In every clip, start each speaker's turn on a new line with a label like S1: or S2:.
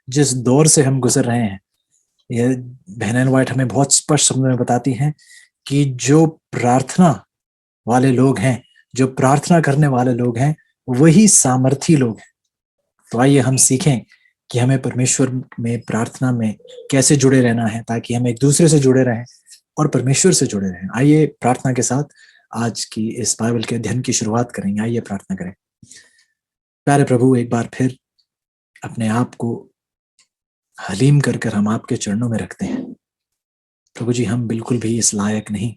S1: जिस दौर से हम गुजर रहे हैं, ये बहन एंड वाइट हमें बहुत स्पष्ट शब्दों में बताती हैं कि जो प्रार्थना वाले लोग हैं, जो प्रार्थना करने वाले लोग हैं, वही सामर्थी लोग हैं। तो आइए हम सीखें कि हमें परमेश्वर में प्रार्थना में कैसे जुड़े रहना है, ताकि हम एक दूसरे से जुड़े रहें और परमेश्वर से जुड़े रहें। आइए प्रार्थना के साथ आज की इस बाइबल के अध्ययन की शुरुआत करेंगे। आइए प्रार्थना करें। प्यारे प्रभु, एक बार फिर अपने आप को हलीम कर कर हम आपके चरणों में रखते हैं। प्रभु जी, हम बिल्कुल भी इस लायक नहीं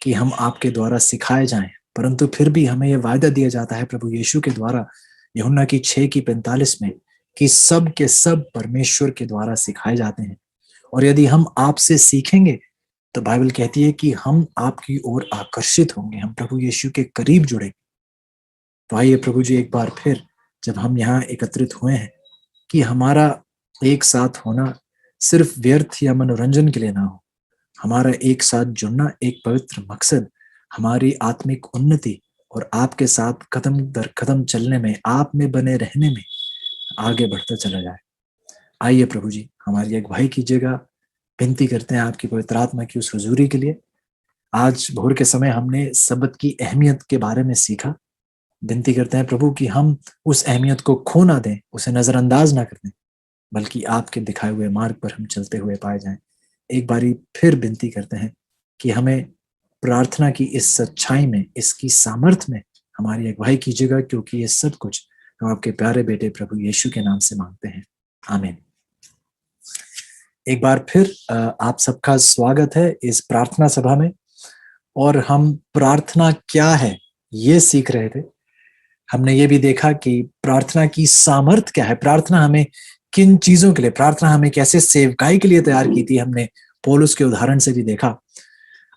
S1: कि हम आपके द्वारा सिखाए जाएं, परंतु फिर भी हमें यह वायदा दिया जाता है प्रभु यीशु के द्वारा, यूहन्ना की 6:45 में, कि सब के सब परमेश्वर के द्वारा सिखाए जाते हैं। और यदि हम आपसे सीखेंगे तो बाइबल कहती है कि हम आपकी ओर आकर्षित होंगे, हम प्रभु यीशु के करीब जुड़ेंगे। तो आइए प्रभु जी, एक बार फिर जब हम यहाँ एकत्रित हुए हैं, कि हमारा एक साथ होना सिर्फ व्यर्थ या मनोरंजन के लिए ना हो। हमारा एक साथ जुड़ना एक पवित्र मकसद, हमारी आत्मिक उन्नति और आपके साथ कदम दर कदम चलने में, आप में बने रहने में आगे बढ़ता चला जाए। आइए प्रभु जी, हमारी अगुवाई कीजिएगा। विनती करते हैं आपकी पवित्र आत्मा की उस हुजूरी के लिए। आज भोर के समय हमने सबत की अहमियत के बारे में सीखा। विनती करते हैं प्रभु कि हम उस अहमियत को खो ना दें, उसे नजरअंदाज ना कर दें, बल्कि आपके दिखाए हुए मार्ग पर हम चलते हुए पाए जाएं। एक बारी फिर विनती करते हैं कि हमें प्रार्थना की इस सच्चाई में, इसकी सामर्थ्य में हमारी अगुवाई कीजिएगा, क्योंकि ये सब कुछ हम आपके प्यारे बेटे प्रभु यीशु के नाम से मांगते हैं, आमीन। एक बार फिर आप सबका स्वागत है इस प्रार्थना सभा में। और हम प्रार्थना क्या है ये सीख रहे थे। हमने ये भी देखा कि प्रार्थना की सामर्थ्य क्या है, प्रार्थना हमें किन चीजों के लिए, प्रार्थना हमें कैसे सेवकाई के लिए तैयार की थी, हमने पौलुस के उदाहरण से भी देखा।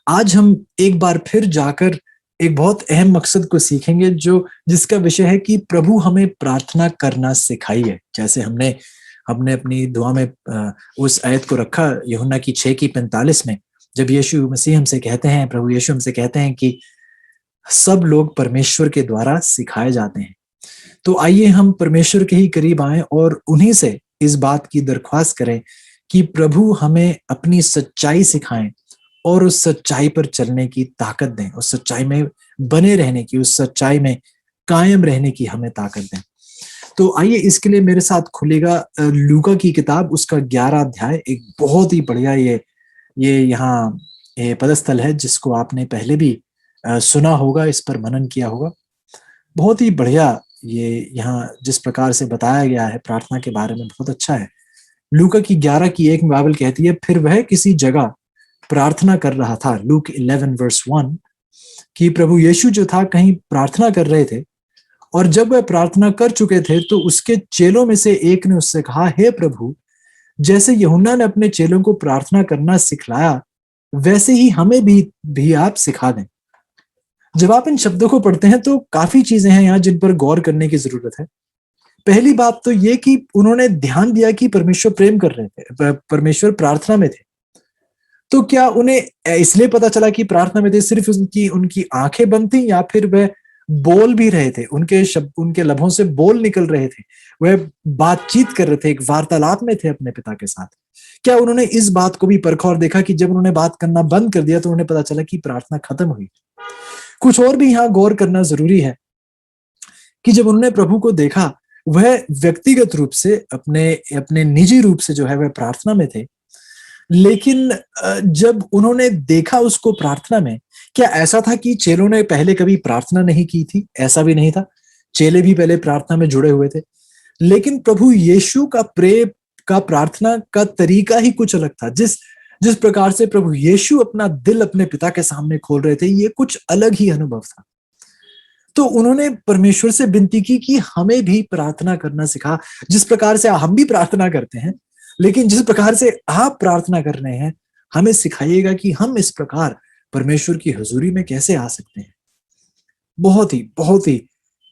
S1: आज हम एक बार फिर जाकर एक बहुत अहम मकसद को सीखेंगे, जो जिसका विषय है कि प्रभु हमें प्रार्थना करना सिखाइए। जैसे हमने अपनी दुआ में उस आयत को रखा यूहन्ना की 6:45 में, जब यीशु मसीह हमसे कहते हैं, प्रभु यीशु हमसे कहते हैं कि सब लोग परमेश्वर के द्वारा सिखाए जाते हैं। तो आइए हम परमेश्वर के ही करीब आए और उन्हीं से इस बात की दरख्वास्त करें कि प्रभु हमें अपनी सच्चाई सिखाएं और उस सच्चाई पर चलने की ताकत दें, उस सच्चाई में बने रहने की, उस सच्चाई में कायम रहने की हमें ताकत दें। तो आइए इसके लिए मेरे साथ खुलेगा लूका की किताब, उसका 11 अध्याय। एक बहुत ही बढ़िया ये यहाँ ये पदस्थल है, जिसको आपने पहले भी सुना होगा, इस पर मनन किया होगा। बहुत ही बढ़िया ये यहाँ जिस प्रकार से बताया गया है प्रार्थना के बारे में, बहुत अच्छा है। लूका की 11:1 में बाइबल कहती है, फिर वह किसी जगह प्रार्थना कर रहा था, लूक 11:1, कि प्रभु यीशु जो था कहीं प्रार्थना कर रहे थे। और जब वह प्रार्थना कर चुके थे तो उसके चेलों में से एक ने उससे कहा, हे प्रभु, जैसे यूहन्ना ने अपने चेलों को प्रार्थना करना सिखलाया, वैसे ही हमें भी आप सिखा दें। जब आप इन शब्दों को पढ़ते हैं तो काफी चीजें हैं यहाँ जिन पर गौर करने की जरूरत है। पहली बात तो ये कि उन्होंने ध्यान दिया कि परमेश्वर प्रेम कर रहे थे, परमेश्वर प्रार्थना में थे। तो क्या उन्हें इसलिए पता चला कि प्रार्थना में थे, सिर्फ उनकी आंखें बंद थी, या फिर वह बोल भी रहे थे, उनके शब्द, उनके लबों से बोल निकल रहे थे, वह बातचीत कर रहे थे, एक वार्तालाप में थे अपने पिता के साथ? क्या उन्होंने इस बात को भी परखा और देखा कि जब उन्होंने बात करना बंद कर दिया तो उन्हें पता चला कि प्रार्थना खत्म हुई? कुछ और भी यहाँ गौर करना जरूरी है कि जब उन्होंने प्रभु को देखा, वह व्यक्तिगत रूप से, अपने निजी रूप से जो है वह प्रार्थना में थे। लेकिन जब उन्होंने देखा उसको प्रार्थना में, क्या ऐसा था कि चेलों ने पहले कभी प्रार्थना नहीं की थी? ऐसा भी नहीं था। चेले भी पहले प्रार्थना में जुड़े हुए थे। लेकिन प्रभु यीशु का प्रेम का प्रार्थना का तरीका ही कुछ अलग था। जिस जिस प्रकार से प्रभु यीशु अपना दिल अपने पिता के सामने खोल रहे थे, ये कुछ अलग ही अनुभव था। तो उन्होंने परमेश्वर से विनती की कि हमें भी प्रार्थना करना सिखा, जिस प्रकार से हम भी प्रार्थना करते हैं, लेकिन जिस प्रकार से आप प्रार्थना कर रहे हैं, हमें सिखाइएगा कि हम इस प्रकार परमेश्वर की हुजूरी में कैसे आ सकते हैं। बहुत ही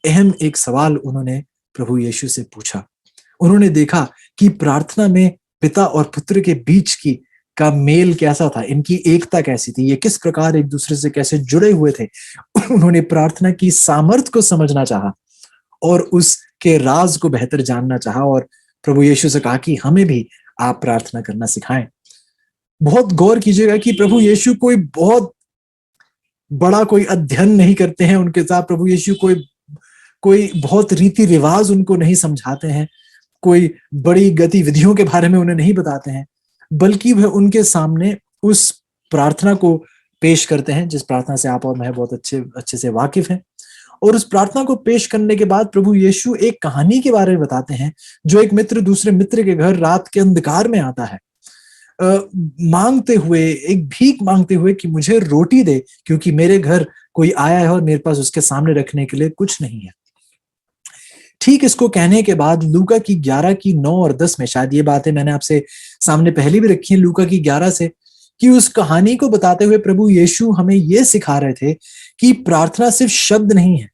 S1: अहम एक सवाल उन्होंने प्रभु यीशु से पूछा। उन्होंने देखा कि प्रार्थना में पिता और पुत्र के बीच का मेल कैसा था, इनकी एकता कैसी थी, ये किस प्रकार एक दूसरे से कैसे जुड़े हुए थे। उन्होंने प्रार्थना की सामर्थ्य को समझना चाहा और उसके राज को बेहतर जानना चाहा, और प्रभु यीशु से कहा कि हमें भी आप प्रार्थना करना सिखाएं। बहुत गौर कीजिएगा कि प्रभु यीशु कोई बहुत बड़ा कोई अध्ययन नहीं करते हैं उनके साथ। प्रभु यीशु कोई कोई बहुत रीति रिवाज उनको नहीं समझाते हैं, कोई बड़ी गतिविधियों के बारे में उन्हें नहीं बताते हैं, बल्कि वह उनके सामने उस प्रार्थना को पेश करते हैं जिस प्रार्थना से आप और मैं बहुत अच्छे अच्छे से वाकिफ हैं। और उस प्रार्थना को पेश करने के बाद प्रभु यीशु एक कहानी के बारे में बताते हैं, जो एक मित्र दूसरे मित्र के घर रात के अंधकार में आता है, मांगते हुए, एक भीख मांगते हुए कि मुझे रोटी दे, क्योंकि मेरे घर कोई आया है और मेरे पास उसके सामने रखने के लिए कुछ नहीं है। ठीक इसको कहने के बाद लूका की 11 की 9 और 10 में, शायद ये बातें मैंने आपसे सामने पहले भी रखी है लूका की 11 से, कि उस कहानी को बताते हुए प्रभु यीशु हमें ये सिखा रहे थे कि प्रार्थना सिर्फ शब्द नहीं है।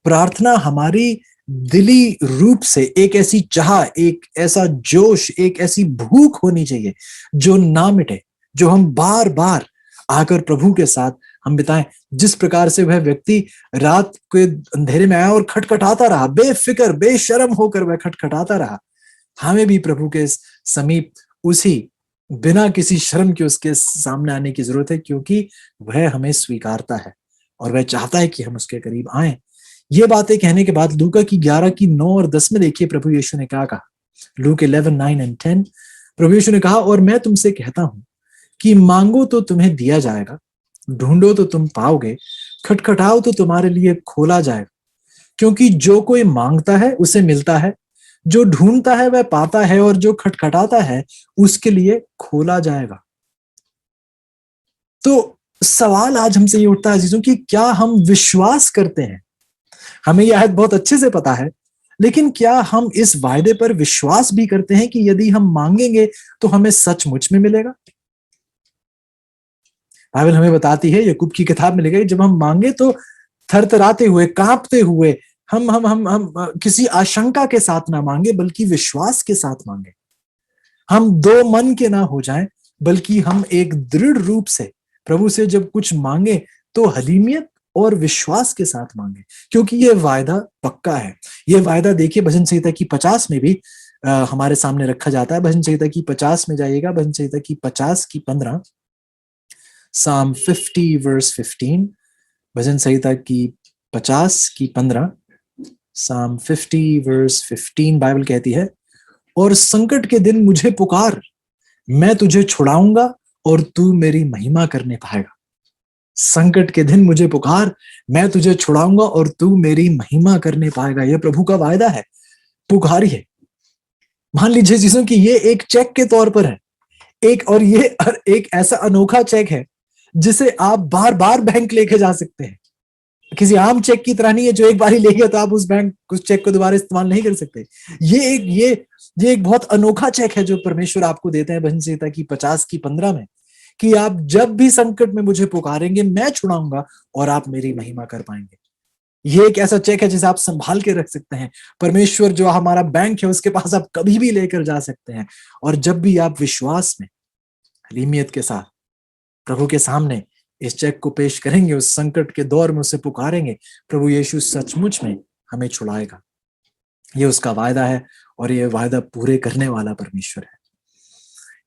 S1: प्रार्थना हमारी दिली रूप से एक ऐसी चाह, एक ऐसा जोश, एक ऐसी भूख होनी चाहिए जो ना मिटे, जो हम बार बार आकर प्रभु के साथ हम बिताएं। जिस प्रकार से वह व्यक्ति रात के अंधेरे में आया और खटखटाता रहा, बेफिक्र बेशर्म होकर वह खटखटाता रहा, हमें भी प्रभु के समीप उसी बिना किसी शर्म के उसके सामने आने की जरूरत है, क्योंकि वह हमें स्वीकारता है और वह चाहता है कि हम उसके करीब आए। ये बातें कहने के बाद लूका की 11 की 9 और 10 में देखिए प्रभु यीशु ने क्या कहा। लूक 11, 9 and 10, प्रभु यीशु ने कहा, और मैं तुमसे कहता हूं कि मांगो तो तुम्हें दिया जाएगा, ढूंढो तो तुम पाओगे, खटखटाओ तो तुम्हारे लिए खोला जाएगा। क्योंकि जो कोई मांगता है उसे मिलता है, जो ढूंढता है वह पाता है, और जो खटखटाता है उसके लिए खोला जाएगा। तो सवाल आज हमसे ये उठता है अजीजों कि क्या हम विश्वास करते हैं? हमें यह आयत बहुत अच्छे से पता है, लेकिन क्या हम इस वायदे पर विश्वास भी करते हैं कि यदि हम मांगेंगे तो हमें सचमुच में मिलेगा? बाइबल हमें बताती है, याकूब की किताब में लिखा है, जब हम मांगे तो थरथराते हुए, कांपते हुए, हम किसी आशंका के साथ ना मांगे, बल्कि विश्वास के साथ मांगे। हम दो मन के ना हो जाएं, बल्कि हम एक दृढ़ रूप से प्रभु से जब कुछ मांगे तो हलीमियत और विश्वास के साथ मांगे, क्योंकि ये वायदा पक्का है। ये वायदा देखिए भजन संहिता की 50 में भी हमारे सामने रखा जाता है। भजन संहिता की 50 में जाइएगा, भजन संहिता की 50 की 15, Psalm 50 verse 15, भजन संहिता की 50 की 15, Psalm 50 verse 15, बाइबल कहती है, और संकट के दिन मुझे पुकार, मैं तुझे छुड़ाऊंगा और तू मेरी महिमा करने पाएगा। संकट के दिन मुझे पुकार, मैं तुझे छुड़ाऊंगा और तू मेरी महिमा करने पाएगा। यह प्रभु का वायदा है। पुकारिए। मान लीजिए चीजों की ये एक चेक के तौर पर है, और ये एक ऐसा अनोखा चेक है जिसे आप बार बार बैंक लेके जा सकते हैं। किसी आम चेक की तरह नहीं है जो एक बार ही ले गया तो आप उस चेक को दोबारा इस्तेमाल नहीं कर सकते। ये एक बहुत अनोखा चेक है जो परमेश्वर आपको देते हैं भजन संहिता की 50 की 15 में, कि आप जब भी संकट में मुझे पुकारेंगे मैं छुड़ाऊंगा और आप मेरी महिमा कर पाएंगे। ये एक ऐसा चेक है जिसे आप संभाल के रख सकते हैं। परमेश्वर जो हमारा बैंक है उसके पास आप कभी भी लेकर जा सकते हैं, और जब भी आप विश्वास में, हलीमियत के साथ प्रभु के सामने इस चेक को पेश करेंगे, उस संकट के दौर में उसे पुकारेंगे, प्रभु यीशु सचमुच में हमें छुड़ाएगा। ये उसका वायदा है और ये वायदा पूरे करने वाला परमेश्वर है।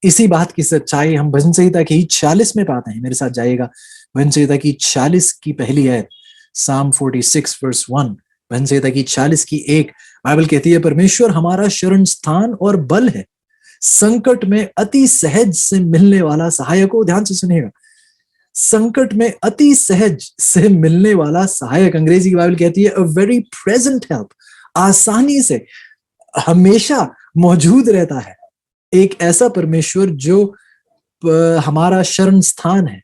S1: इसी बात की सच्चाई हम भजन संहिता की 46 में पाते हैं। मेरे साथ जाइएगा, भजन संहिता की 46 की पहली है, Psalm 46 verse 1, भजन संहिता की 46 की 1, बाइबल कहती है, परमेश्वर हमारा शरण स्थान और बल है, संकट में अति सहज से मिलने वाला सहायक हो। ध्यान से सुनिएगा, संकट में अति सहज से मिलने वाला सहायक। अंग्रेजी की बाइबल कहती है अ वेरी प्रेजेंट हेल्प, आसानी से हमेशा मौजूद रहता है। एक ऐसा परमेश्वर जो हमारा शरण स्थान है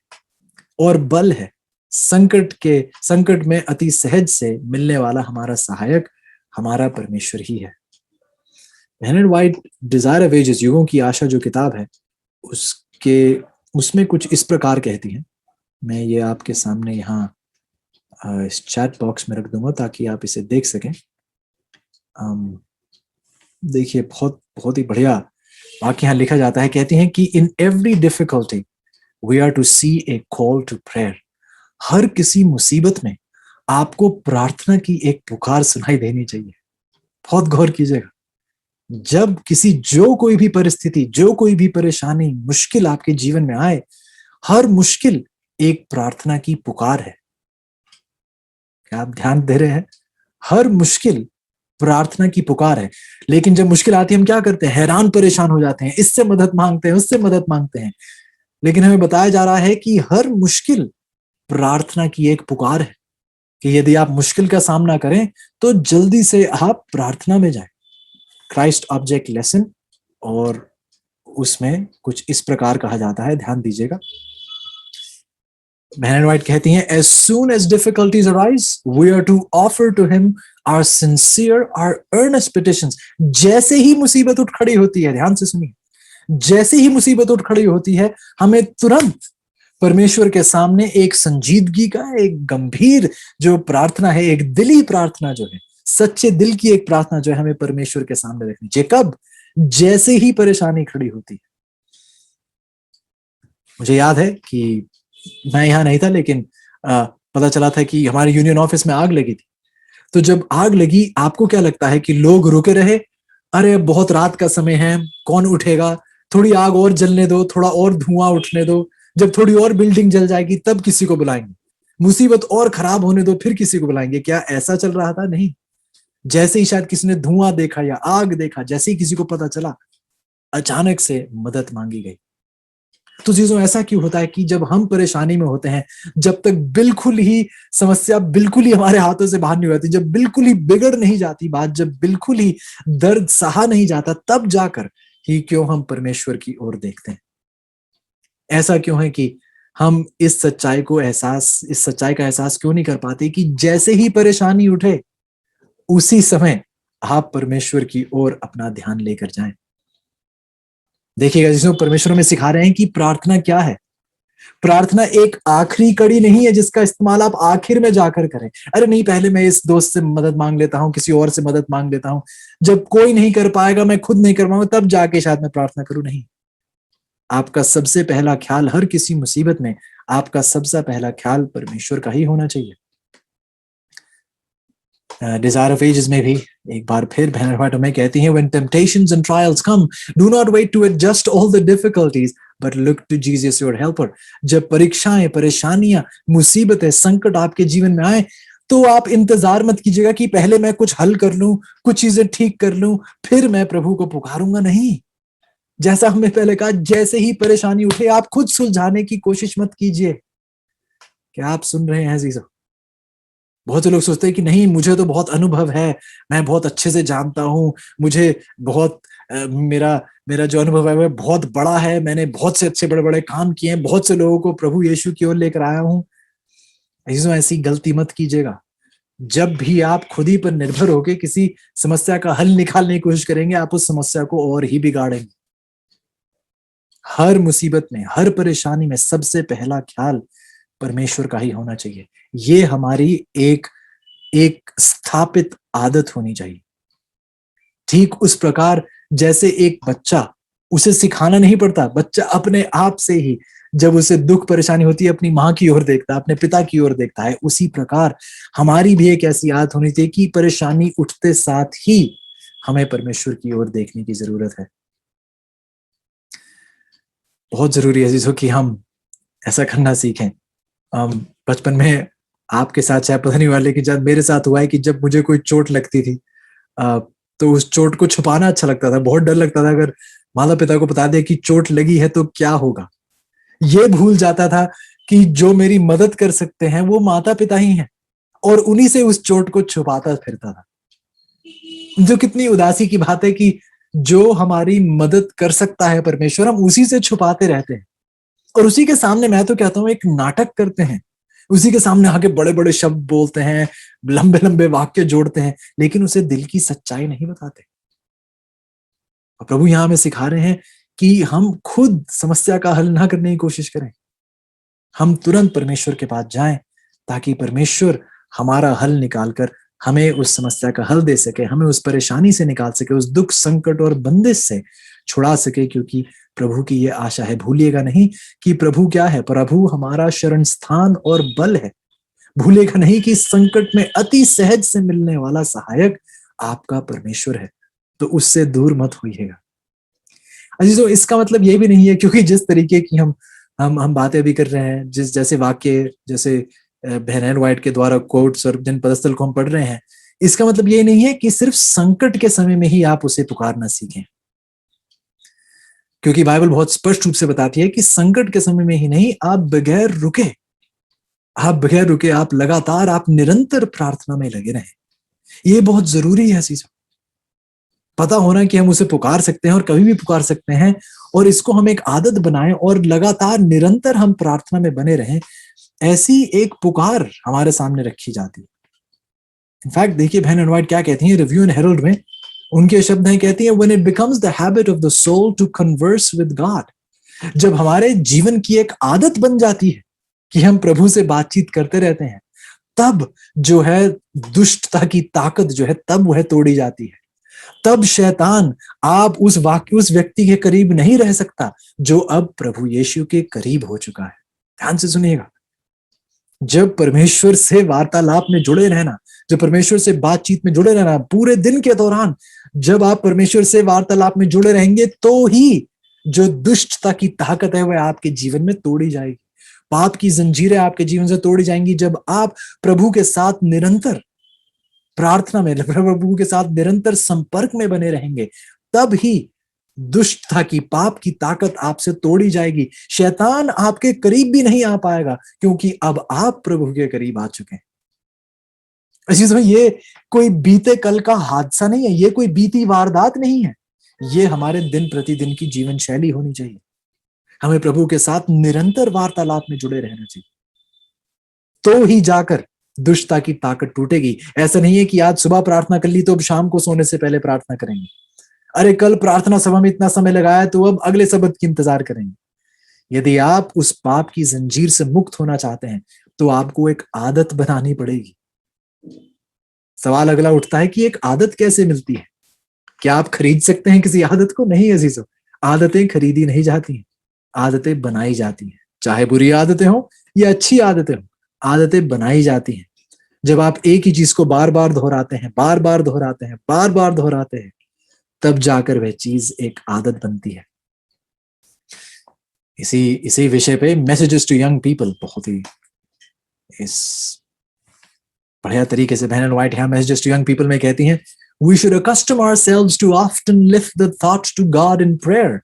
S1: और बल है, संकट में अति सहज से मिलने वाला हमारा सहायक हमारा परमेश्वर ही है। Henry White Desire of Ages, युगों की आशा जो किताब है, उसमें कुछ इस प्रकार कहती है। मैं ये आपके सामने यहाँ इस चैट बॉक्स में रख दूंगा ताकि आप इसे देख सकें। देखिए, बहुत ही बढ़िया वाक्य यहाँ लिखा जाता है। कहती हैं कि in every difficulty we are to see a call to prayer. हर किसी मुसीबत में आपको प्रार्थना की एक पुकार सुनाई देनी चाहिए। बहुत गौर कीजिएगा, जब जो कोई भी परिस्थिति, जो कोई भी परेशानी, मुश्किल आपके जीवन में आए, हर मुश्किल एक प्रार्थना की पुकार है। क्या आप ध्यान दे रहे हैं? हर मुश्किल प्रार्थना की पुकार है। लेकिन जब मुश्किल आती है, हम क्या करते हैं? हैरान परेशान हो जाते हैं, इससे मदद मांगते हैं, उससे मदद मांगते हैं। लेकिन हमें बताया जा रहा है कि हर मुश्किल प्रार्थना की एक पुकार है, कि यदि आप मुश्किल का सामना करें तो जल्दी से आप प्रार्थना में जाएं। क्राइस्ट ऑब्जेक्ट लेसन, और उसमें कुछ इस प्रकार कहा जाता है, ध्यान दीजिएगा। बहन व्हाइट कहती हैं, as soon as difficulties arise, we are to offer to him our sincere, our earnest petitions। जैसे ही मुसीबत उठ खड़ी होती है, ध्यान से सुनिए, जैसे ही मुसीबत उठ खड़ी होती है, हमें तुरंत परमेश्वर के सामने एक संजीदगी का, एक गंभीर जो प्रार्थना है, एक दिली प्रार्थना जो है, सच्चे दिल की एक प्रार्थना जो है, हमें परमेश्वर के सामने रखनी चाहिए। कब? जैसे ही परेशानी खड़ी होती है। मुझे याद है कि मैं यहां नहीं था, लेकिन पता चला था कि हमारे यूनियन ऑफिस में आग लगी थी। तो जब आग लगी, आपको क्या लगता है कि लोग रुके रहे? अरे बहुत रात का समय है, कौन उठेगा, थोड़ी आग और जलने दो, थोड़ा और धुआं उठने दो, जब थोड़ी और बिल्डिंग जल जाएगी तब किसी को बुलाएंगे, मुसीबत और खराब होने दो फिर किसी को बुलाएंगे। क्या ऐसा चल रहा था? नहीं। जैसे ही शायद किसी ने धुआं देखा या आग देखा, जैसे ही किसी को पता चला, अचानक से मदद मांगी गई। तो चीजों ऐसा क्यों होता है कि जब हम परेशानी में होते हैं, जब तक बिल्कुल ही समस्या बिल्कुल ही हमारे हाथों से बाहर नहीं होती, जब बिल्कुल ही बिगड़ नहीं जाती बात, जब बिल्कुल ही दर्द सहा नहीं जाता, तब जाकर ही क्यों हम परमेश्वर की ओर देखते हैं? ऐसा क्यों है कि हम इस सच्चाई का एहसास क्यों नहीं कर पाते कि जैसे ही परेशानी उठे, उसी समय आप परमेश्वर की ओर अपना ध्यान लेकर जाएं। देखिएगा, जिसमें परमेश्वर में सिखा रहे हैं कि प्रार्थना क्या है। प्रार्थना एक आखिरी कड़ी नहीं है जिसका इस्तेमाल आप आखिर में जाकर करें। अरे नहीं, पहले मैं इस दोस्त से मदद मांग लेता हूं, किसी और से मदद मांग लेता हूं, जब कोई नहीं कर पाएगा, मैं खुद नहीं कर पाऊंगा, तब जाके शायद मैं प्रार्थना करूं। नहीं, आपका सबसे पहला ख्याल हर किसी मुसीबत में, आपका सबसे पहला ख्याल परमेश्वर का ही होना चाहिए। डिजायर ऑफ एजेस में भी एक बार फिर बहन व्हाइट हमें कहती हैं, when temptations and trials come, do not wait to adjust all the difficulties, but look to Jesus your helper। जब परीक्षाएं, परेशानियां, मुसीबतें, संकट आपके जीवन में आए, तो आप इंतजार मत कीजिएगा कि पहले मैं कुछ हल कर लूं, कुछ चीजें ठीक कर लूं, फिर मैं प्रभु को पुकारूंगा। नहीं, जैसा हमने पहले कहा, जैसे ही परेशानी उठे, आप खुद सुलझाने की कोशिश मत कीजिए। क्या आप सुन रहे हैं जीजो? बहुत से लोग सोचते हैं कि नहीं, मुझे तो बहुत अनुभव है, मैं बहुत अच्छे से जानता हूं, मुझे बहुत मेरा मेरा जो अनुभव है वह बहुत बड़ा है, मैंने बहुत से अच्छे बड़े बड़े काम किए हैं, बहुत से लोगों को प्रभु यीशु की ओर लेकर आया हूं। ऐसी गलती मत कीजिएगा। जब भी आप खुद ही पर निर्भर होकर किसी समस्या का हल निकालने की कोशिश करेंगे, आप उस समस्या को और ही बिगाड़ेंगे। हर मुसीबत में, हर परेशानी में सबसे पहला ख्याल परमेश्वर का ही होना चाहिए। ये हमारी एक एक स्थापित आदत होनी चाहिए। ठीक उस प्रकार जैसे एक बच्चा, उसे सिखाना नहीं पड़ता, बच्चा अपने आप से ही जब उसे दुख परेशानी होती है, अपनी माँ की ओर देखता है, अपने पिता की ओर देखता है। उसी प्रकार हमारी भी एक ऐसी आदत होनी चाहिए कि परेशानी उठते साथ ही हमें परमेश्वर की ओर देखने की जरूरत है। बहुत जरूरी है जिसको कि हम ऐसा करना सीखें। बचपन में आपके साथ चाहे पता नहीं वाले की जब मेरे साथ हुआ है कि जब मुझे कोई चोट लगती थी, तो उस चोट को छुपाना अच्छा लगता था। बहुत डर लगता था अगर माता पिता को बता दे कि चोट लगी है तो क्या होगा। ये भूल जाता था कि जो मेरी मदद कर सकते हैं वो माता पिता ही हैं, और उन्हीं से उस चोट को छुपाता फिरता था। जो कितनी उदासी की बात है कि जो हमारी मदद कर सकता है परमेश्वर, हम उसी से छुपाते रहते हैं, और उसी के सामने, मैं तो कहता हूं, एक नाटक करते हैं। उसी के सामने आके बड़े बड़े शब्द बोलते हैं, लंबे लंबे वाक्य जोड़ते हैं, लेकिन उसे दिल की सच्चाई नहीं बताते। और प्रभु यहां हमें सिखा रहे हैं कि हम खुद समस्या का हल ना करने की कोशिश करें, हम तुरंत परमेश्वर के पास जाएं, ताकि परमेश्वर हमारा हल निकालकर हमें उस समस्या का हल दे सके, हमें उस परेशानी से निकाल सके, उस दुख, संकट और बंदिश से छुड़ा सके। क्योंकि प्रभु की ये आशा है, भूलिएगा नहीं कि प्रभु क्या है। प्रभु हमारा शरण स्थान और बल है। भूलिएगा नहीं कि संकट में अति सहज से मिलने वाला सहायक आपका परमेश्वर है। तो उससे दूर मत होइएगा। अजीजों, इसका मतलब ये भी नहीं है, क्योंकि जिस तरीके की हम बातें भी कर रहे हैं, जिस जैसे वाक्य, जैसे बेन वाइट के द्वारा कोट्स और जिन पदस्थल को हम पढ़ रहे हैं, इसका मतलब ये नहीं है कि सिर्फ संकट के समय में ही आप उसे पुकारना सीखें, क्योंकि बाइबल बहुत स्पष्ट रूप से बताती है कि संकट के समय में ही नहीं, आप लगातार, आप निरंतर प्रार्थना में लगे रहें। ये बहुत जरूरी है चीज, पता होना कि हम उसे पुकार सकते हैं और कभी भी पुकार सकते हैं, और इसको हम एक आदत बनाएं और लगातार निरंतर हम प्रार्थना में बने रहें। ऐसी एक पुकार हमारे सामने रखी जाती है। इनफैक्ट देखिए बहन वाइट क्या कहती हैं रिव्यू एंड हेरल्ड में, उनके शब्द हैं, कहती हैं, when it becomes the habit of the soul to converse with God, जब हमारे जीवन की एक आदत बन जाती है कि हम प्रभु से बातचीत करते रहते हैं, तब जो है दुष्टता की ताकत जो है, तब वह तोड़ी जाती है। तब शैतान आप उस व्यक्ति के करीब नहीं रह सकता जो अब प्रभु यीशु के करीब हो चुका है। ध्यान से सुनिएगा, जब परमेश्वर से वार्तालाप में जुड़े रहना, जब परमेश्वर से बातचीत में जुड़े रहना, पूरे दिन के दौरान जब आप परमेश्वर से वार्तालाप में जुड़े रहेंगे, तो ही जो दुष्टता की ताकत है वह आपके जीवन में तोड़ी जाएगी। पाप की जंजीरें आपके जीवन से तोड़ी जाएंगी जब आप प्रभु के साथ निरंतर प्रार्थना में, प्रभु के साथ निरंतर संपर्क में बने रहेंगे। तब ही दुष्टता की, पाप की ताकत आपसे तोड़ी जाएगी। शैतान आपके करीब भी नहीं आ पाएगा, क्योंकि अब आप प्रभु के करीब आ चुके हैं। ये कोई बीते कल का हादसा नहीं है, ये कोई बीती वारदात नहीं है, ये हमारे दिन प्रतिदिन की जीवन शैली होनी चाहिए। हमें प्रभु के साथ निरंतर वार्तालाप में जुड़े रहना चाहिए, तो ही जाकर दुष्टता की ताकत टूटेगी। ऐसा नहीं है कि आज सुबह प्रार्थना कर ली तो अब शाम को सोने से पहले प्रार्थना करेंगे, अरे कल प्रार्थना सभा में इतना समय लगाया तो अब अगले सबत की इंतजार करेंगे। यदि आप उस पाप की जंजीर से मुक्त होना चाहते हैं तो आपको एक आदत बनानी पड़ेगी। सवाल अगला उठता है कि एक आदत कैसे मिलती है? क्या आप खरीद सकते हैं किसी आदत को? नहीं अजीजों, आदतें खरीदी नहीं जाती हैं, आदतें बनाई जाती हैं। चाहे बुरी आदतें हो या अच्छी आदतें हो, आदतें बनाई जाती हैं। जब आप एक ही चीज को बार बार दोहराते हैं, बार बार दोहराते हैं, बार बार दोहराते हैं, तब जाकर वह चीज एक आदत बनती है। इसी विषय पे मैसेजेस टू यंग पीपल बहुत ही इस बढ़िया तरीके से बहन वाइट यहाँ मैसेजेस टू यंग पीपल में कहती हैं, We should accustom ourselves to often lift the thoughts to God in prayer.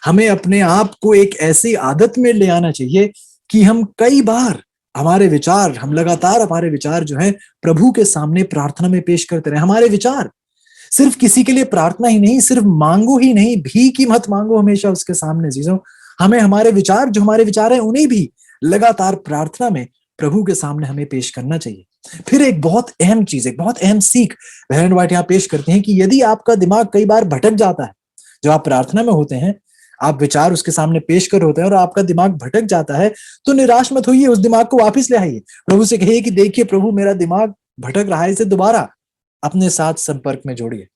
S1: हमें अपने आप को एक ऐसी आदत में ले आना चाहिए कि हम कई बार हमारे विचार, हम लगातार हमारे विचार जो है प्रभु के सामने प्रार्थना में पेश करते रहे। हमारे विचार सिर्फ किसी के लिए प्रार्थना ही नहीं, सिर्फ मांगो ही नहीं, भीख ही मत मांगो हमेशा उसके सामने। चीजों हमें हमारे विचार, जो हमारे विचार हैं, उन्हें भी लगातार प्रार्थना में प्रभु के सामने हमें पेश करना चाहिए। फिर एक बहुत अहम चीज, एक बहुत अहम सीख बहन वाइट यहाँ पेश करते हैं कि यदि आपका दिमाग कई बार भटक जाता है, जब आप प्रार्थना में होते हैं, आप विचार उसके सामने पेश कर होते हैं और आपका दिमाग भटक जाता है, तो निराश मत होइए, उस दिमाग को वापस ले आइए। प्रभु से कहिए कि देखिए प्रभु, मेरा दिमाग भटक रहा है, इसे दोबारा अपने साथ संपर्क में जोड़िए।